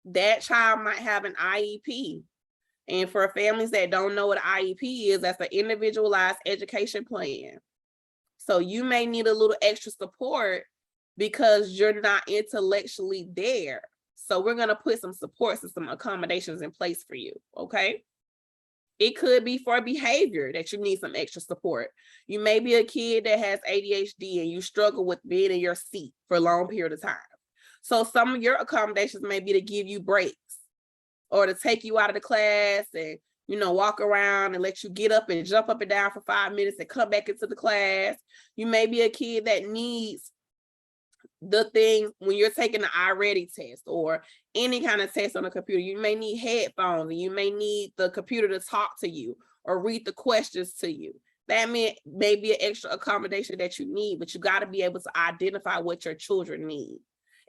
That child might have an IEP. And for families that don't know what IEP is, that's an individualized education plan. So you may need a little extra support because you're not intellectually there. So we're going to put some supports and some accommodations in place for you, okay? It could be for behavior that you need some extra support. You may be a kid that has ADHD and you struggle with being in your seat for a long period of time. So some of your accommodations may be to give you breaks or to take you out of the class and, you know, walk around and let you get up and jump up and down for 5 minutes and come back into the class. You may be a kid that needs the thing when you're taking the iReady test or any kind of test on the computer. You may need headphones and you may need the computer to talk to you or read the questions to you. That may be an extra accommodation that you need, but you got to be able to identify what your children need.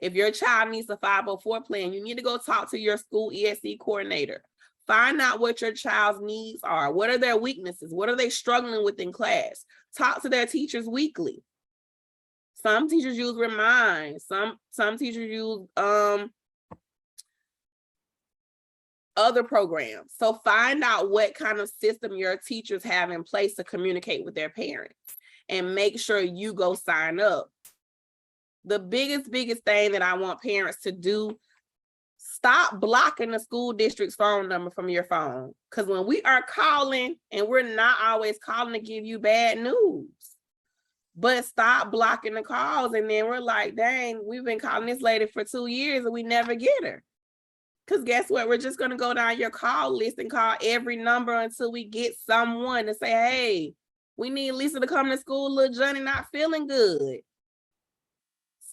If your child needs a 504 plan, you need to go talk to your school ESC coordinator. Find out what your child's needs are. What are their weaknesses? What are they struggling with in class? Talk to their teachers weekly. Some teachers use Remind. Some teachers use other programs. So find out what kind of system your teachers have in place to communicate with their parents and make sure you go sign up. The biggest thing that I want parents to do, stop blocking the school district's phone number from your phone. Because when we are calling, and we're not always calling to give you bad news, but stop blocking the calls. And then we're like, dang, we've been calling this lady for 2 years and we never get her. Because guess what? We're just going to go down your call list and call every number until we get someone to say, hey, we need Lisa to come to school. Little Johnny not feeling good.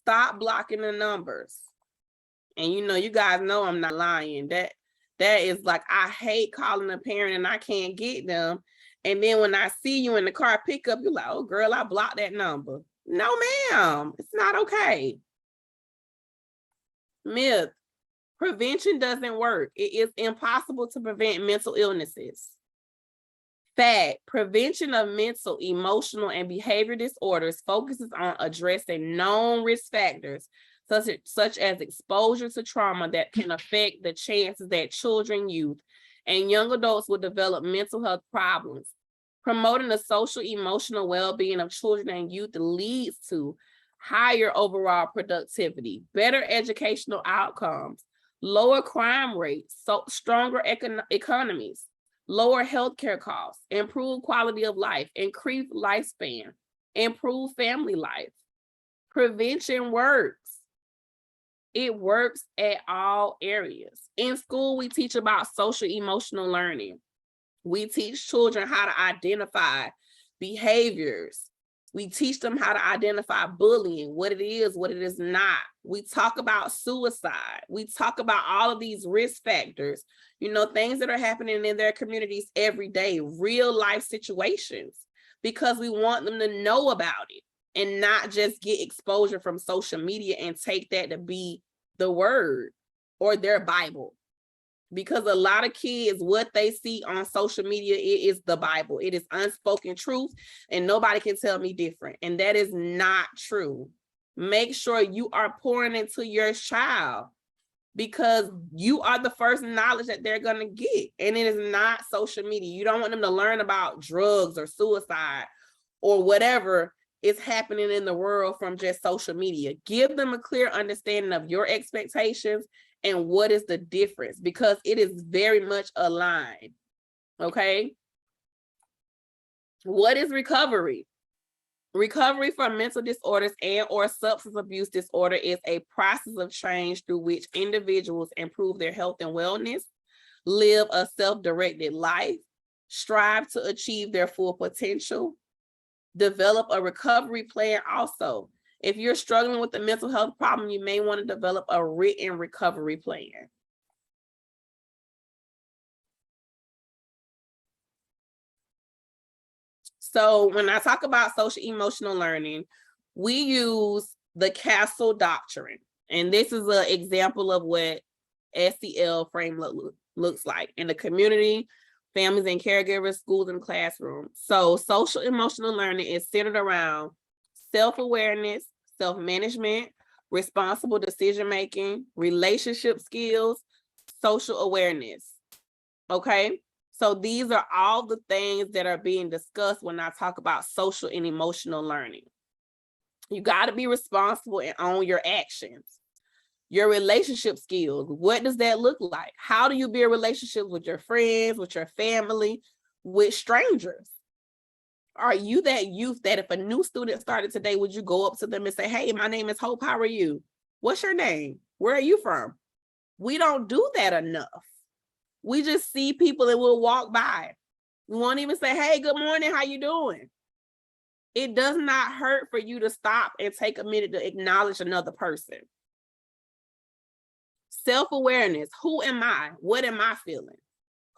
Stop blocking the numbers. And you know, you guys know I'm not lying. That is like, I hate calling a parent and I can't get them. And then when I see you in the car pickup, you're like, oh girl, I blocked that number. No, ma'am, it's not okay. Myth, prevention doesn't work. It is impossible to prevent mental illnesses. Fact, prevention of mental, emotional, and behavior disorders focuses on addressing known risk factors, such as exposure to trauma that can affect the chances that children, youth, and young adults will develop mental health problems. Promoting the social, emotional well-being of children and youth leads to higher overall productivity, better educational outcomes, lower crime rates, stronger economies, lower healthcare costs, improved quality of life, increased lifespan, improved family life. Prevention works. It works at all areas. In school, we teach about social emotional learning. We teach children how to identify behaviors. We teach them how to identify bullying, what it is, what it is not. We talk about suicide. We talk about all of these risk factors, you know, things that are happening in their communities every day, real life situations, because we want them to know about it and not just get exposure from social media and take that to be the word or their Bible. Because a lot of kids, what they see on social media, it is the Bible. It is unspoken truth, and nobody can tell me different. And that is not true. Make sure you are pouring into your child because you are the first knowledge that they're going to get. And it is not social media. You don't want them to learn about drugs or suicide or whatever is happening in the world from just social media. Give them a clear understanding of your expectations and what is the difference, because it is very much aligned, okay? What is recovery? Recovery from mental disorders and or substance abuse disorder is a process of change through which individuals improve their health and wellness, live a self-directed life, strive to achieve their full potential, develop a recovery plan also. If you're struggling with a mental health problem, you may want to develop a written recovery plan. So when I talk about social emotional learning, we use the Castle Doctrine. And this is an example of what SEL framework looks like in the community, families and caregivers, schools and classrooms. So social emotional learning is centered around self-awareness, self-management, responsible decision-making, relationship skills, social awareness. Okay? So these are all the things that are being discussed when I talk about social and emotional learning. You got to be responsible and own your actions. Your relationship skills, what does that look like? How do you build relationships with your friends, with your family, with strangers? Are you that youth that if a new student started today, would you go up to them and say, hey, my name is Hope, how are you? What's your name? Where are you from? We don't do that enough. We just see people and we'll walk by. We won't even say, hey, good morning, how you doing? It does not hurt for you to stop and take a minute to acknowledge another person. Self-awareness, who am I? What am I feeling?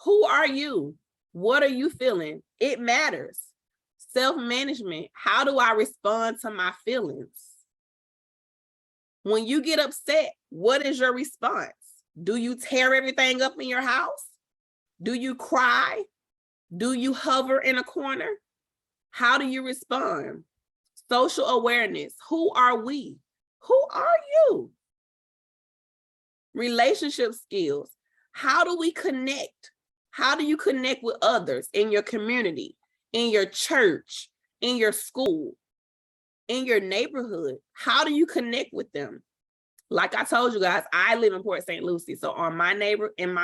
Who are you? What are you feeling? It matters. Self-management, how do I respond to my feelings? When you get upset, what is your response? Do you tear everything up in your house? Do you cry? Do you hover in a corner? How do you respond? Social awareness. Who are we? Who are you? Relationship skills. How do we connect? How do you connect with others in your community, in your church, in your school, in your neighborhood? How do you connect with them? Like I told you guys, I live in Port St. Lucie. So on my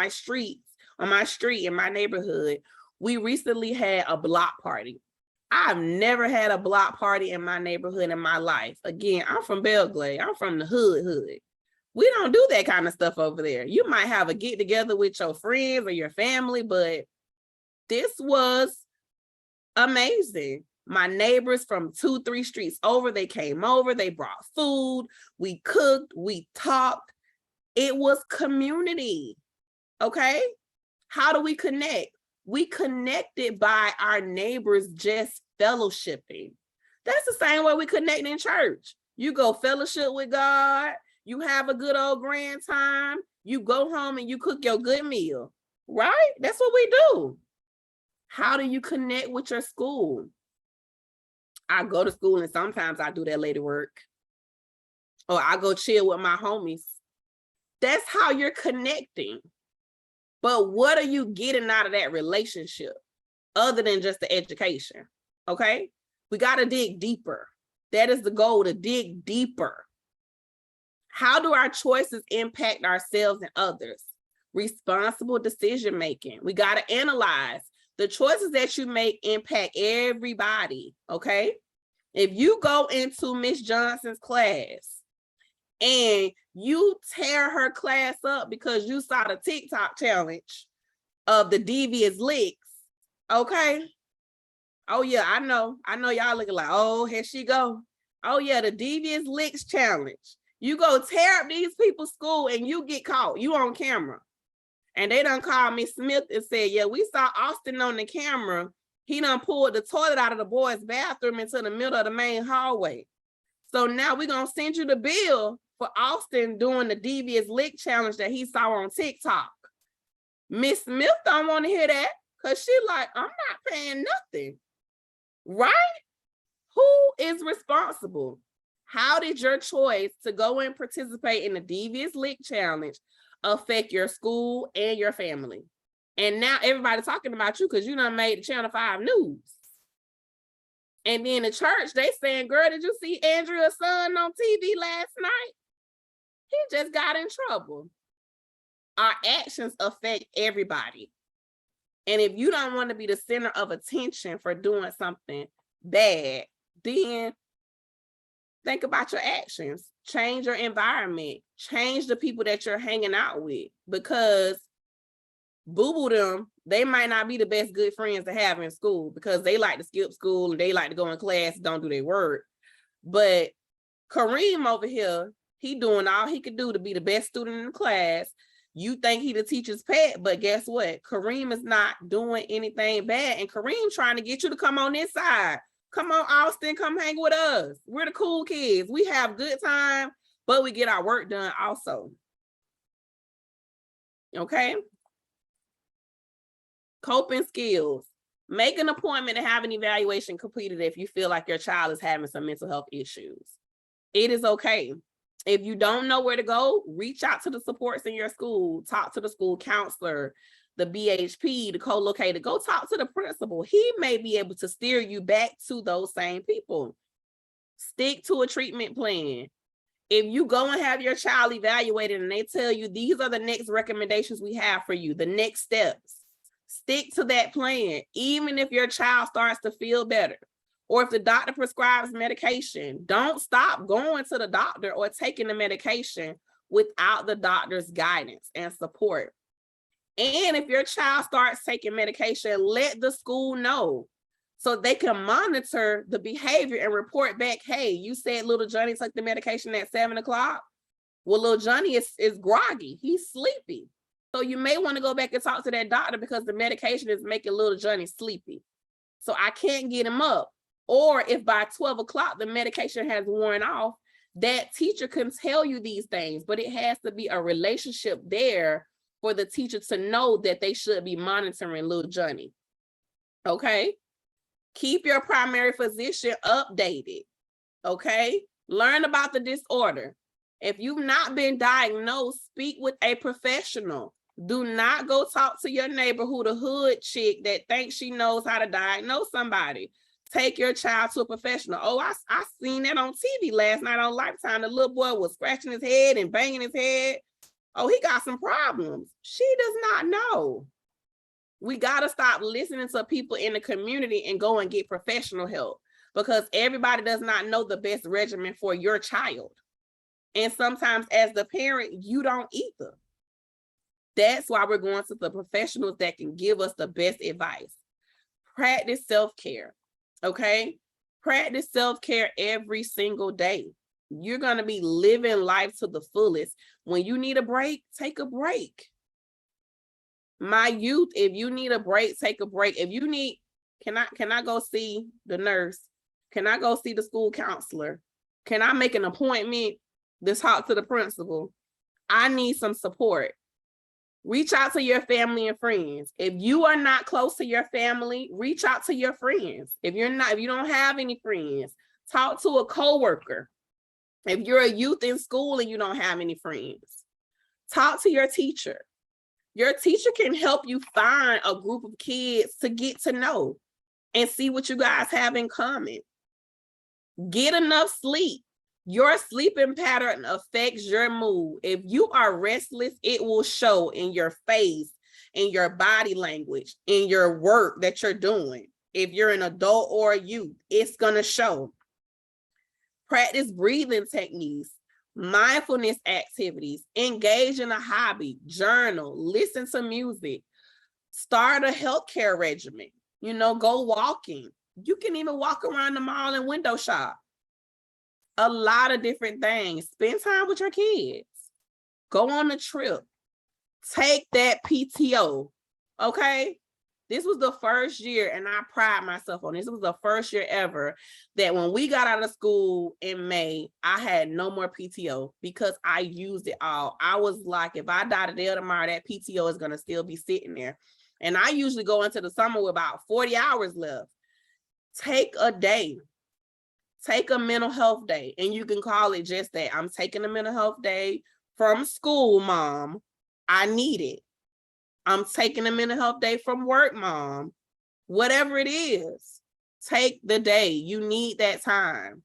street, in my neighborhood, we recently had a block party. I've never had a block party in my neighborhood in my life. Again, I'm from Belgrade. I'm from the hood. We don't do that kind of stuff over there. You might have a get together with your friends or your family, but this was amazing. My neighbors from 2-3 streets over, they came over, they brought food, we cooked, we talked. It was community, okay? How do we connect? We connected by our neighbors just fellowshipping. That's the same way we connect in church. You go fellowship with God, you have a good old grand time, you go home and you cook your good meal, right? That's what we do. How do you connect with your school? I go to school and sometimes I do that lady work. Or I go chill with my homies. That's how you're connecting. But what are you getting out of that relationship other than just the education? Okay? We got to dig deeper. That is the goal, to dig deeper. How do our choices impact ourselves and others? Responsible decision making. We got to analyze. The choices that you make impact everybody, okay? If you go into Miss Johnson's class and you tear her class up because you saw the TikTok challenge of the devious licks, okay? Oh yeah, I know y'all looking like, oh, here she go. Oh yeah, the devious licks challenge. You go tear up these people's school and you get caught, you on camera. And they done called Miss Smith and said, yeah, we saw Austin on the camera. He done pulled the toilet out of the boys' bathroom into the middle of the main hallway. So now we're going to send you the bill for Austin doing the devious lick challenge that he saw on TikTok. Miss Smith don't want to hear that because she like, I'm not paying nothing, right? Who is responsible? How did your choice to go and participate in the devious lick challenge affect your school and your family? And now everybody's talking about you because you done made the Channel 5 news. And then the church, they saying, girl, did you see Andrea's son on TV last night? He just got in trouble. Our actions affect everybody. And if you don't want to be the center of attention for doing something bad, then think about your actions. Change your environment. Change the people that you're hanging out with, because boo-boo them, they might not be the best good friends to have in school because they like to skip school and they like to go in class and don't do their work. But Kareem over here, he doing all he could do to be the best student in the class. You think he the teacher's pet, but guess what? Kareem is not doing anything bad, and Kareem trying to get you to come on this side. Come on, Austin, come hang with us. We're the cool kids. We have good time, but we get our work done also. Okay? Coping skills. Make an appointment to have an evaluation completed if you feel like your child is having some mental health issues. It is okay. If you don't know where to go, reach out to the supports in your school. Talk to the school counselor, the BHP, the co-locator. Go talk to the principal. He may be able to steer you back to those same people. Stick to a treatment plan. If you go and have your child evaluated and they tell you these are the next recommendations we have for you, the next steps, stick to that plan, even if your child starts to feel better. Or if the doctor prescribes medication, don't stop going to the doctor or taking the medication without the doctor's guidance and support. And if your child starts taking medication, let the school know so they can monitor the behavior and report back, hey, you said little Johnny took the medication at 7 o'clock. Well, little Johnny is groggy, he's sleepy. So you may want to go back and talk to that doctor because the medication is making little Johnny sleepy. So I can't get him up. Or if by 12 o'clock the medication has worn off, that teacher can tell you these things, but it has to be a relationship there for the teacher to know that they should be monitoring little Johnny. Okay? Keep your primary physician updated. Okay? Learn about the disorder. If you've not been diagnosed, speak with a professional. Do not go talk to your neighbor who the hood chick that thinks she knows how to diagnose somebody. Take your child to a professional. Oh, I seen that on TV last night on Lifetime. The little boy was scratching his head and banging his head. Oh, he got some problems. She does not know. We got to stop listening to people in the community and go and get professional help, because everybody does not know the best regimen for your child. And sometimes as the parent, you don't either. That's why we're going to the professionals that can give us the best advice. Practice self-care, okay? Practice self-care every single day. You're going to be living life to the fullest. When you need a break, take a break. My youth, if you need a break, take a break. If you need, can I go see the nurse? Can I go see the school counselor? Can I make an appointment to talk to the principal? I need some support. Reach out to your family and friends. If you are not close to your family, reach out to your friends. If you don't have any friends, talk to a coworker. If you're a youth in school and you don't have any friends, talk to your teacher. Your teacher can help you find a group of kids to get to know and see what you guys have in common. Get enough sleep. Your sleeping pattern affects your mood. If you are restless, it will show in your face, in your body language, in your work that you're doing. If you're an adult or a youth, it's going to show. Practice breathing techniques, mindfulness activities, engage in a hobby, journal, listen to music, start a healthcare regimen, go walking. You can even walk around the mall and window shop. A lot of different things. Spend time with your kids. Go on a trip. Take that PTO. Okay? This was the first year, and I pride myself on this. It was the first year ever that when we got out of school in May, I had no more PTO because I used it all. I was like, if I die today or tomorrow, that PTO is going to still be sitting there. And I usually go into the summer with about 40 hours left. Take a day. Take a mental health day, and you can call it just that. I'm taking a mental health day from school, Mom. I need it. I'm taking a mental health day from work, Mom. Whatever it is, take the day. You need that time.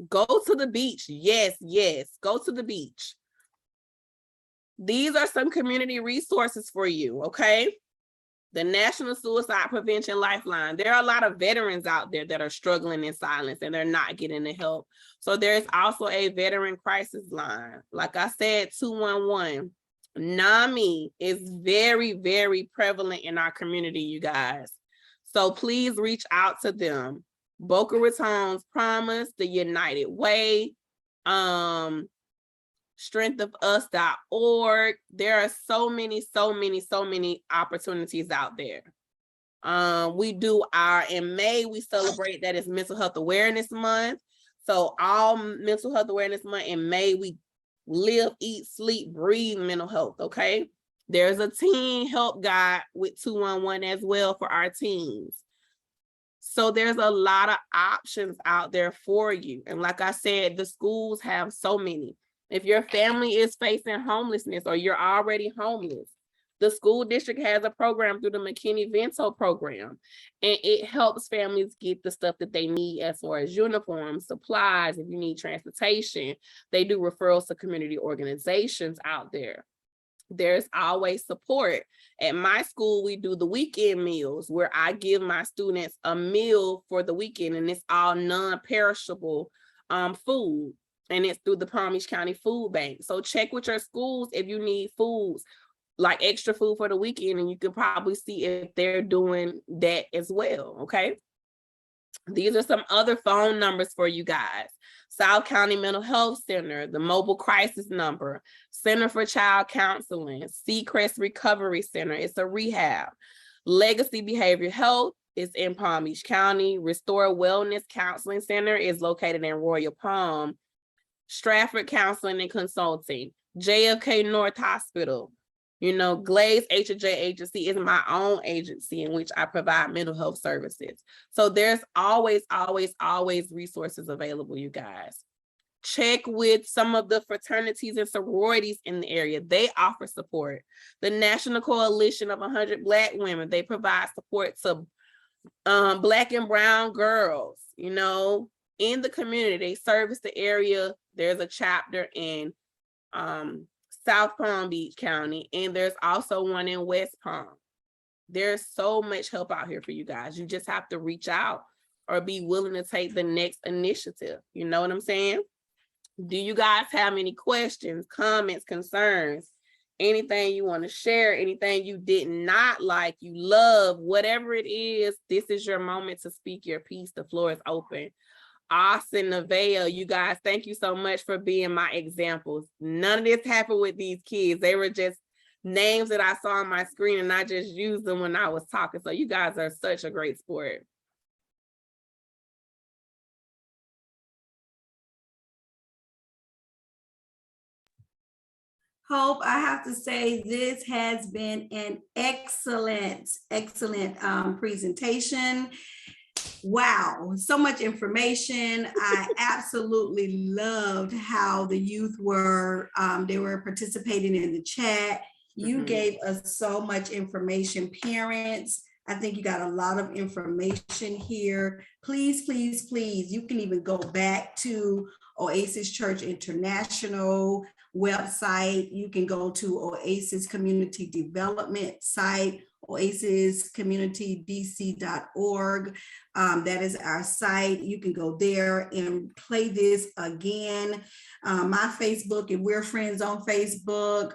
Go to the beach. Yes, go to the beach. These are some community resources for you, okay? the National Suicide Prevention Lifeline. There are a lot of veterans out there that are struggling in silence and they're not getting the help. So there's also a veteran crisis line. Like I said, 211. NAMI is very, very prevalent in our community, you guys. So please reach out to them. Boca Raton's Promise, the United Way, strengthofus.org. There are so many opportunities out there. We do in May, we celebrate that it's Mental Health Awareness Month. So all Mental Health Awareness Month in May, we live, eat, sleep, breathe mental health, okay? There's a teen help guide with 211 as well for our teens. So there's a lot of options out there for you. And like I said, the schools have so many. If your family is facing homelessness or you're already homeless, the school district has a program through the McKinney-Vento program, and it helps families get the stuff that they need as far as uniforms, supplies, if you need transportation. They do referrals to community organizations out there. There's always support. At my school, we do the weekend meals where I give my students a meal for the weekend, and it's all non-perishable food, and it's through the Palm Beach County Food Bank. So check with your schools if you need foods, like extra food for the weekend, and you can probably see if they're doing that as well, okay? These are some other phone numbers for you guys. South County Mental Health Center, the Mobile Crisis Number, Center for Child Counseling, Seacrest Recovery Center, it's a rehab. Legacy Behavioral Health is in Palm Beach County. Restore Wellness Counseling Center is located in Royal Palm. Stratford Counseling and Consulting, JFK North Hospital. You know, Glaze H&J Agency is my own agency in which I provide mental health services. So there's always resources available, you guys. Check with some of the fraternities and sororities in the area. They offer support. The National Coalition of 100 Black Women, they provide support to Black and brown girls, you know, in the community. They service the area. There's a chapter in South Palm Beach County, and there's also one in West Palm. There's so much help out here for you guys. You just have to reach out or be willing to take the next initiative. You know what I'm saying? Do you guys have any questions, comments, concerns, anything you want to share, anything you did not like, you love, whatever it is, this is your moment to speak your piece. The floor is open. Austin, Nevaeh, you guys, thank you so much for being my examples. None of this happened with these kids. They were just names that I saw on my screen, and I just used them when I was talking. So you guys are such a great sport. Hope, I have to say this has been an excellent presentation. Wow, so much information. I absolutely loved how the youth were, they were participating in the chat. You gave us so much information. Parents, I think you got a lot of information here. Please, please, please, you can even go back to Oasis Church International website. You can go to Oasis Community Development site, oasiscommunitydc.org. That is our site. You can go there and play this again. My Facebook, and we're friends on Facebook.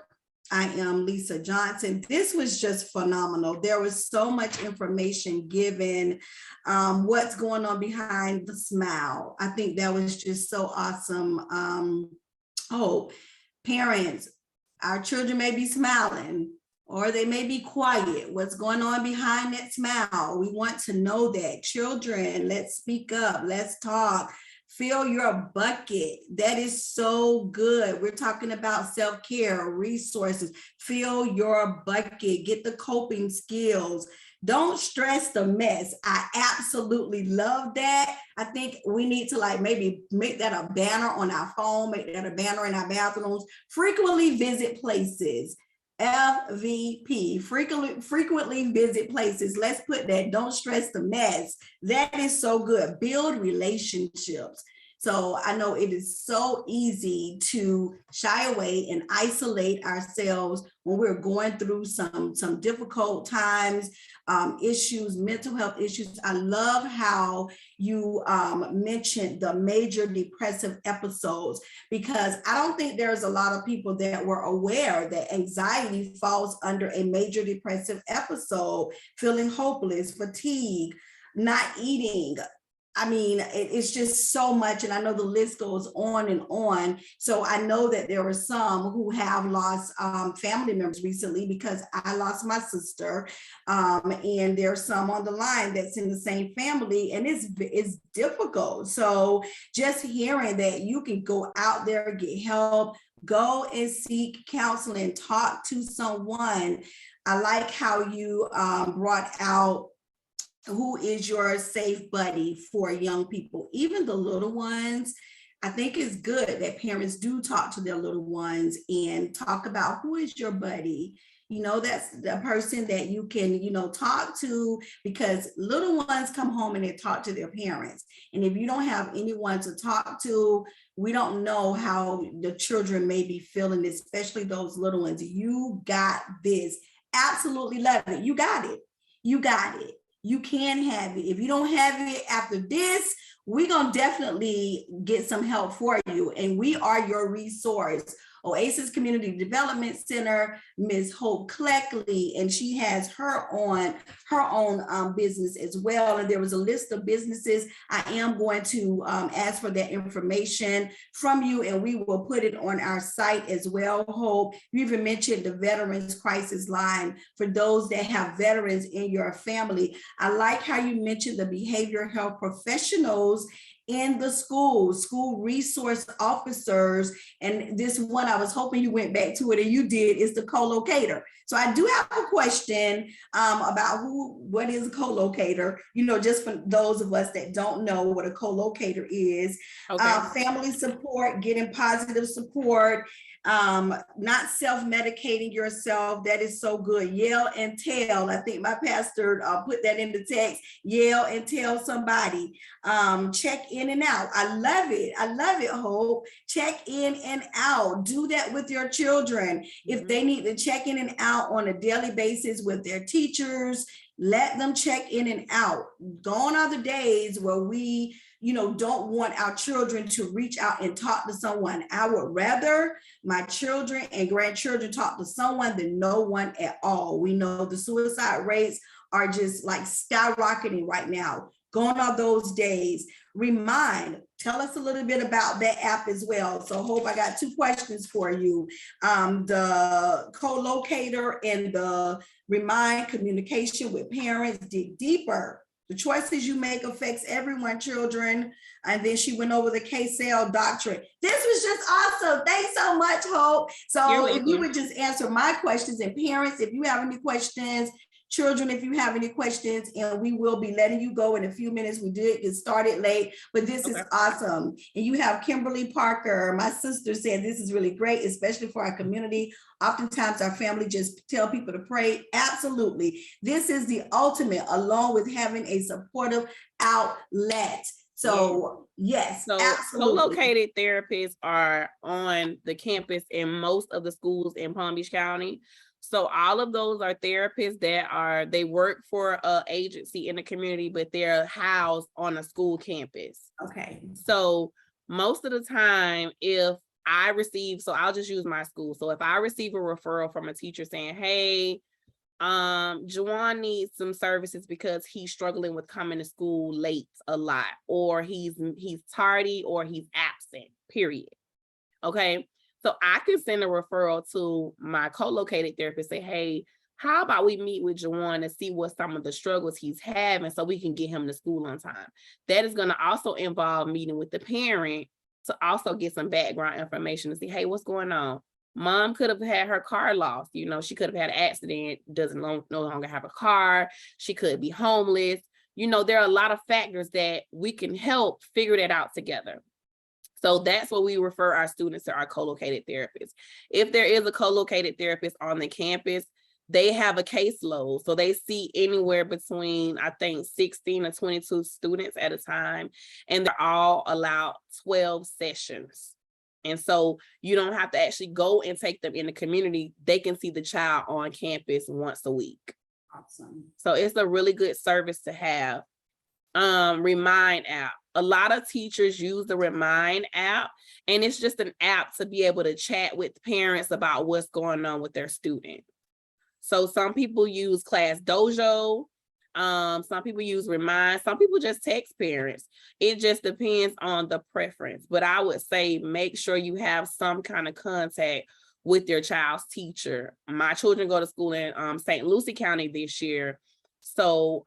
I am Lisa Johnson. This was just phenomenal. There was so much information given. What's going on behind the smile? I think that was just so awesome. Oh, parents, our children may be smiling, or they may be quiet. What's going on behind that smile? We want to know that. Children, let's speak up, let's talk. Fill your bucket. That is so good. We're talking about self-care, resources. Fill your bucket, get the coping skills. Don't stress the mess. I absolutely love that. I think we need to maybe make that a banner on our phone, make that a banner in our bathrooms. Frequently visit places. FVP, frequently visit places. Let's put that. Don't stress the mess. That is so good. Build relationships. So I know it is so easy to shy away and isolate ourselves when we're going through some difficult times, issues, mental health issues. I love how you mentioned the major depressive episodes, because I don't think there's a lot of people that were aware that anxiety falls under a major depressive episode, feeling hopeless, fatigue, not eating. I mean, it's just so much. And I know the list goes on and on. So I know that there were some who have lost family members recently, because I lost my sister. And there's some on the line that's in the same family, and it's difficult. So just hearing that you can go out there, get help, go and seek counseling, talk to someone. I like how you brought out who is your safe buddy for young people, even the little ones. I think it's good that parents do talk to their little ones and talk about who is your buddy. You know, that's the person that you can, you know, talk to, because little ones come home and they talk to their parents. And if you don't have anyone to talk to, we don't know how the children may be feeling, especially those little ones. You got this. Absolutely love it. You got it. You got it. You can have it. If you don't have it after this, we're going to definitely get some help for you. And we are your resource. Oasis Community Development Center, Ms. Hope Kleckley, and she has her own business as well. And there was a list of businesses. I am going to ask for that information from you, and we will put it on our site as well. Hope, you even mentioned the Veterans Crisis Line for those that have veterans in your family. I like how you mentioned the behavioral health professionals in the school resource officers. And this one, I was hoping you went back to it, and you did, is the co-locator. So I do have a question about what is a co-locator, you know, just for those of us that don't know what a co-locator is. Okay. Family support, getting positive support, not self-medicating yourself. That is so good. Yell and tell. I think my pastor put that in the text. Yell and tell somebody. Check in and out. I love it. I love it, Hope. Check in and out. Do that with your children. If they need to check in and out on a daily basis with their teachers, let them check in and out. Gone are the days where we, you know, don't want our children to reach out and talk to someone. I would rather my children and grandchildren talk to someone than no one at all. We know the suicide rates are just like skyrocketing right now. Gone are those days. Remind, tell us a little bit about that app as well. So Hope, I got 2 questions for you. The co-locator and the Remind, communication with parents, dig deeper. The choices you make affects everyone, children. And then she went over the K-Cell doctrine. This was just awesome. Thanks so much, Hope. So if you would just answer my questions, and parents, if you have any questions, children, if you have any questions, and we will be letting you go in a few minutes. We did get started late, but this is awesome. And you have Kimberly Parker. My sister said this is really great, especially for our community. Oftentimes our family just tell people to pray. Absolutely. This is the ultimate, along with having a supportive outlet. So yes, so absolutely. Co-located therapists are on the campus in most of the schools in Palm Beach County. So all of those are therapists that they work for an agency in the community, but they're housed on a school campus. Okay. So most of the time, if I receive, so I'll just use my school. So if I receive a referral from a teacher saying, hey, Juwan needs some services because he's struggling with coming to school late a lot, or he's tardy, or he's absent, period. Okay. So I can send a referral to my co-located therapist, say, hey, how about we meet with Juwan to see what some of the struggles he's having so we can get him to school on time. That is going to also involve meeting with the parent to also get some background information to see, hey, what's going on? Mom could have had her car lost. You know, she could have had an accident, no longer have a car. She could be homeless. You know, there are a lot of factors that we can help figure that out together. So that's what we refer our students to, our co-located therapists. If there is a co-located therapist on the campus, they have a caseload. So they see anywhere between, I think, 16 or 22 students at a time, and they're all allowed 12 sessions. And so you don't have to actually go and take them in the community. They can see the child on campus once a week. Awesome. So it's a really good service to have. Remind app. A lot of teachers use the Remind app, and it's just an app to be able to chat with parents about what's going on with their student. So some people use Class Dojo, some people use Remind, some people just text parents. It just depends on the preference. But I would say make sure you have some kind of contact with your child's teacher. My children go to school in St. Lucie County this year. So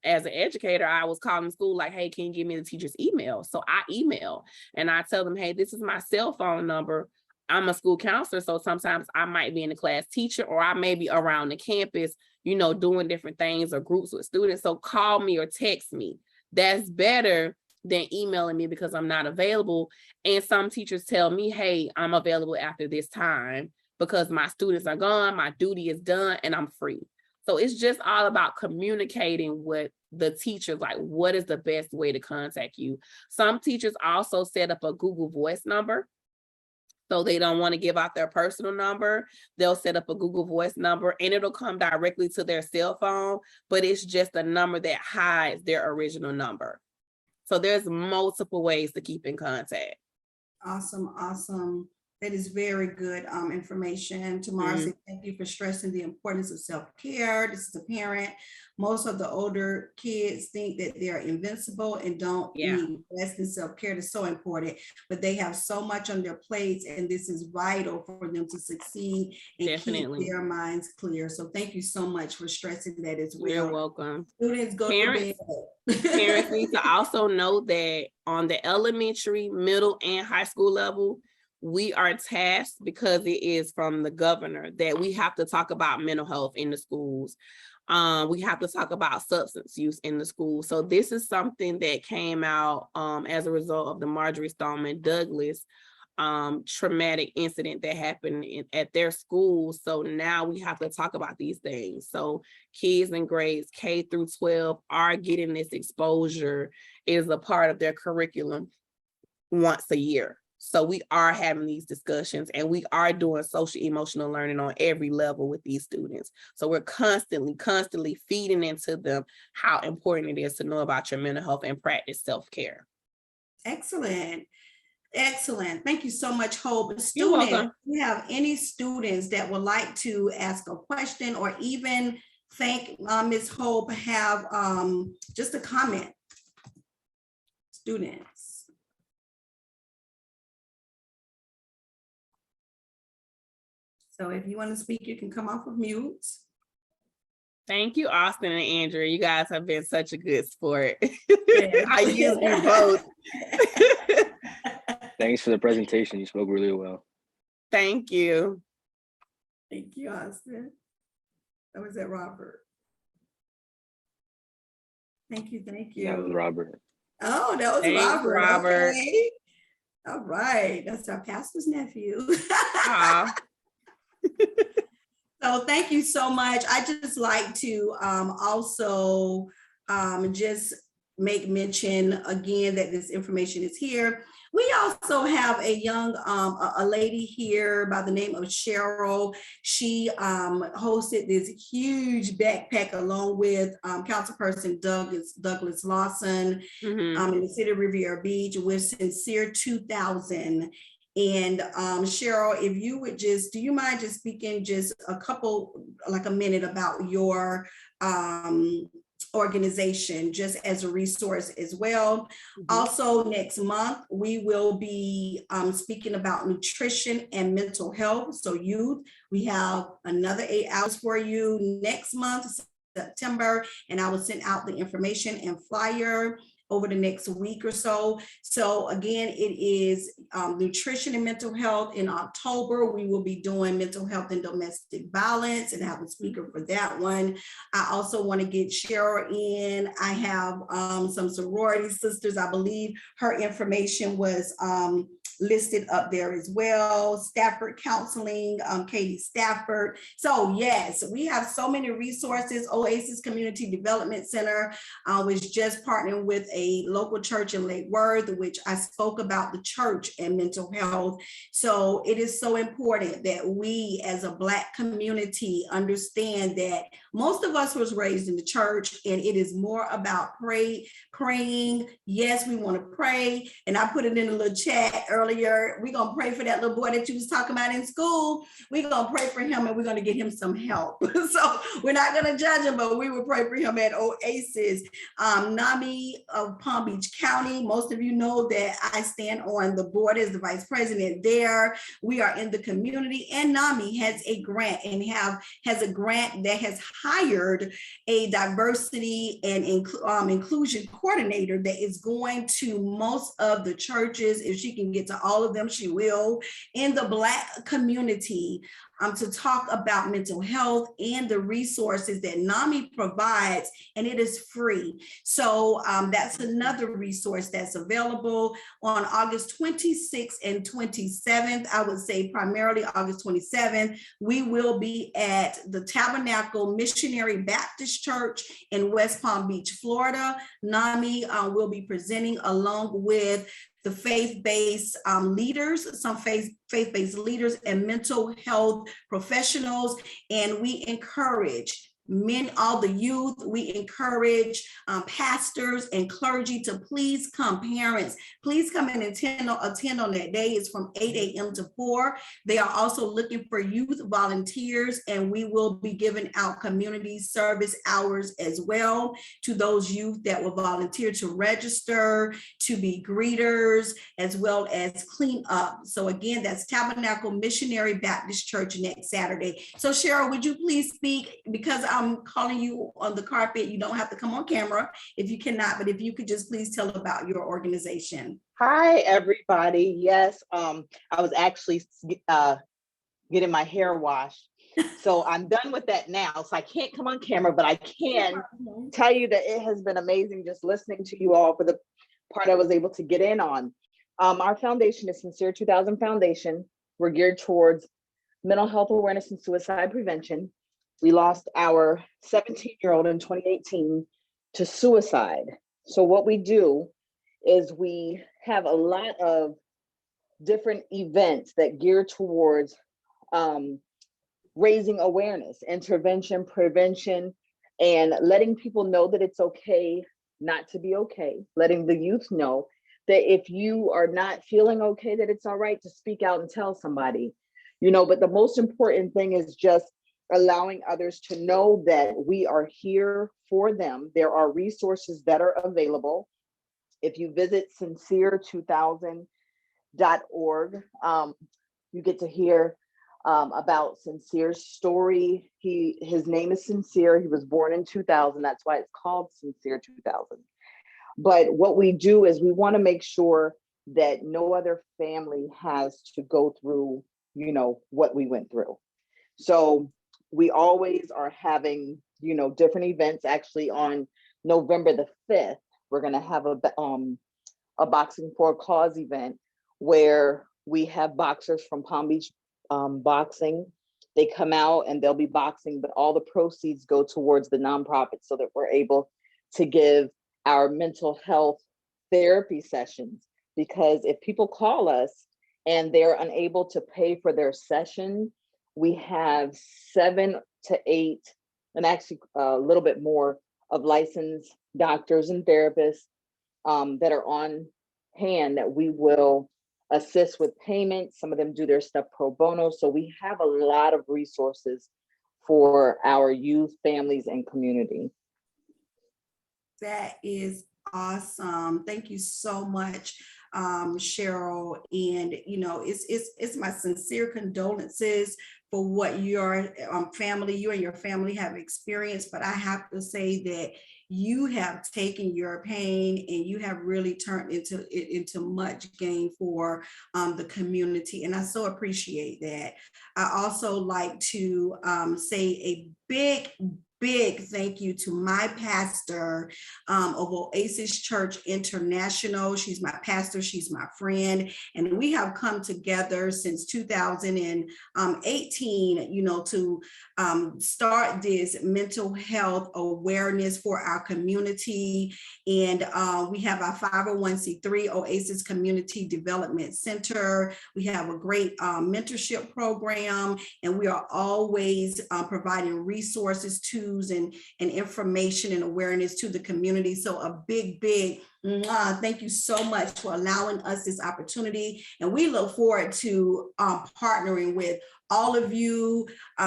as an educator, I was calling school like, hey, can you give me the teacher's email? So I email and I tell them, hey, this is my cell phone number. I'm a school counselor, so sometimes I might be in the class teacher, or I may be around the campus, you know, doing different things or groups with students. So call me or text me. That's better than emailing me because I'm not available. And some teachers tell me, hey, I'm available after this time because my students are gone, my duty is done, and I'm free. So it's just all about communicating with the teachers, like what is the best way to contact you. Some teachers also set up a Google Voice number. So they don't want to give out their personal number. They'll set up a Google Voice number and it'll come directly to their cell phone, but it's just a number that hides their original number. So there's multiple ways to keep in contact. Awesome, awesome. That is very good information. Tamara said, thank you for stressing the importance of self-care. This is a parent. Most of the older kids think that they're invincible and don't need less than self-care. That's so important, but they have so much on their plates, and this is vital for them to succeed and keep their minds clear. So thank you so much for stressing that as well. You're welcome. Students go to bed. Parents need to also know that on the elementary, middle, and high school level, we are tasked, because it is from the governor, that we have to talk about mental health in the schools. We have to talk about substance use in the school. So this is something that came out as a result of the Marjorie Stoneman Douglas traumatic incident that happened at their school. So now we have to talk about these things. So kids in grades K through 12 are getting this exposure. It is a part of their curriculum once a year. So we are having these discussions, and we are doing social emotional learning on every level with these students. So we're constantly feeding into them how important it is to know about your mental health and practice self-care. Excellent. Excellent. Thank you so much, Hope. You're welcome. If you have any students that would like to ask a question or even thank Ms. Hope, have just a comment. Students. So if you want to speak, you can come off of mute. Thank you, Austin and Andrea. You guys have been such a good sport. I use you both. Thanks for the presentation. You spoke really well. Thank you. Thank you, Austin. That was it, Robert. Thank you, thank you. That was Robert. Oh, that was Thanks, Robert. Robert. Okay. All right, that's our pastor's nephew. So thank you so much. I just like to also just make mention again that this information is here. We also have a young a lady here by the name of Cheryl. She hosted this huge backpack along with Councilperson Douglas Lawson in the city of Riviera Beach with Sincere 2000. And Cheryl, if you would just, do you mind just speaking just a couple, like a minute about your organization, just as a resource as well. Also, next month, we will be speaking about nutrition and mental health. So youth, we have another 8 hours for you next month, September, and I will send out the information and flyer over the next week or so. So again, it is nutrition and mental health. In October, we will be doing mental health and domestic violence and have a speaker for that one. I also want to get Cheryl in. I have some sorority sisters. I believe her information was listed up there as well. Stafford Counseling, Katie Stafford. So yes, we have so many resources. Oasis Community Development Center was just partnering with a local church in Lake Worth, which I spoke about the church and mental health. So it is so important that we as a Black community understand that most of us was raised in the church, and it is more about praying. Yes, we want to pray. And I put it in a little chat earlier. We're going to pray for that little boy that you was talking about in school. We're going to pray for him, and we're going to get him some help. So we're not going to judge him, but we will pray for him at Oasis. NAMI of Palm Beach County. Most of you know that I stand on the board as the vice president there. We are in the community, and NAMI has a grant and has a grant that has hired a diversity and inclusion coordinator that is going to most of the churches. If she can get to all of them, she will, in the Black community, to talk about mental health and the resources that NAMI provides, and it is free. So that's another resource that's available on August 26th and 27th. I would say primarily August 27th, we will be at the Tabernacle Missionary Baptist Church in West Palm Beach, Florida. NAMI will be presenting along with the faith-based leaders, some faith-based leaders and mental health professionals. And we encourage all the youth, we encourage pastors and clergy to please come. Parents, please come and attend on that day. It's from 8 a.m. to 4. They are also looking for youth volunteers, and we will be giving out community service hours as well to those youth that will volunteer to register, to be greeters, as well as clean up. So again, that's Tabernacle Missionary Baptist Church next Saturday. So Cheryl, would you please speak? Because I'm calling you on the carpet. You don't have to come on camera if you cannot, but if you could just please tell about your organization. Hi, everybody. Yes, I was actually getting my hair washed. So I'm done with that now. So I can't come on camera, but I can tell you that it has been amazing just listening to you all for the part I was able to get in on. Our foundation is Sincere 2000 Foundation. We're geared towards mental health awareness and suicide prevention. We lost our 17-year-old in 2018 to suicide. So what we do is we have a lot of different events that gear towards raising awareness, intervention, prevention, and letting people know that it's okay not to be okay, letting the youth know that if you are not feeling okay, that it's all right to speak out and tell somebody, but the most important thing is just allowing others to know that we are here for them. There are resources that are available. If you visit sincere2000.org, you get to hear about Sincere's story. His name is Sincere. He was born in 2000. That's why it's called Sincere 2000. But what we do is we want to make sure that no other family has to go through, what we went through. So we always are having, different events. Actually, on November the 5th, we're going to have a Boxing for a Cause event where we have boxers from Palm Beach Boxing. They come out and they'll be boxing, but all the proceeds go towards the nonprofit so that we're able to give our mental health therapy sessions. Because if people call us and they're unable to pay for their session, we have 7 to 8, and actually a little bit more, of licensed doctors and therapists that are on hand that we will assist with payments. Some of them do their stuff pro bono. So we have a lot of resources for our youth, families, and community. That is awesome. Thank you so much, Cheryl. And it's my sincere condolences for what your family, you and your family have experienced. But I have to say that you have taken your pain and you have really turned it into much gain for the community. And I so appreciate that. I also like to say a big big thank you to my pastor of Oasis Church International. She's my pastor, she's my friend, and we have come together since 2018, to start this mental health awareness for our community. And we have our 501c3 Oasis Community Development Center. We have a great mentorship program, and we are always providing resources, tools, and information and awareness to the community. So a big thank you so much for allowing us this opportunity. And we look forward to partnering with all of you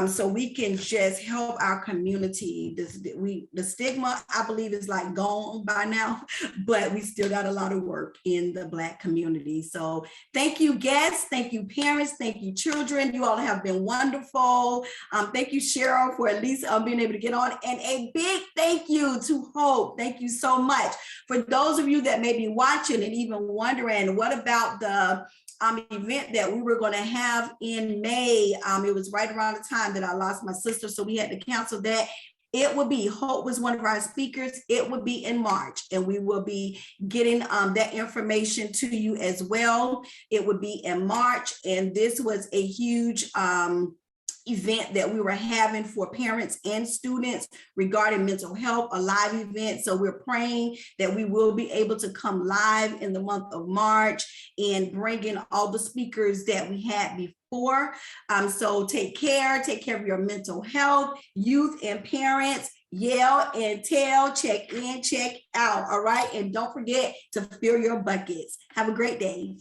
so we can just help our community. The stigma, I believe, is like gone by now, but we still got a lot of work in the Black community. So thank you, guests. Thank you, parents. Thank you, children. You all have been wonderful. Thank you, Cheryl, for at least being able to get on. And a big thank you to Hope. Thank you so much. For those of you that may be watching and even wondering, what about the event that we were going to have in May? It was right around the time that I lost my sister, so we had to cancel that. It would be, Hope was one of our speakers. It would be in March, and we will be getting that information to you as well. It would be in March, and this was a huge event that we were having for parents and students regarding mental health, a live event. So we're praying that we will be able to come live in the month of March and bring in all the speakers that we had before. So take care of your mental health, youth and parents. Yell and tell, check in, check out. All right. And don't forget to fill your buckets. Have a great day.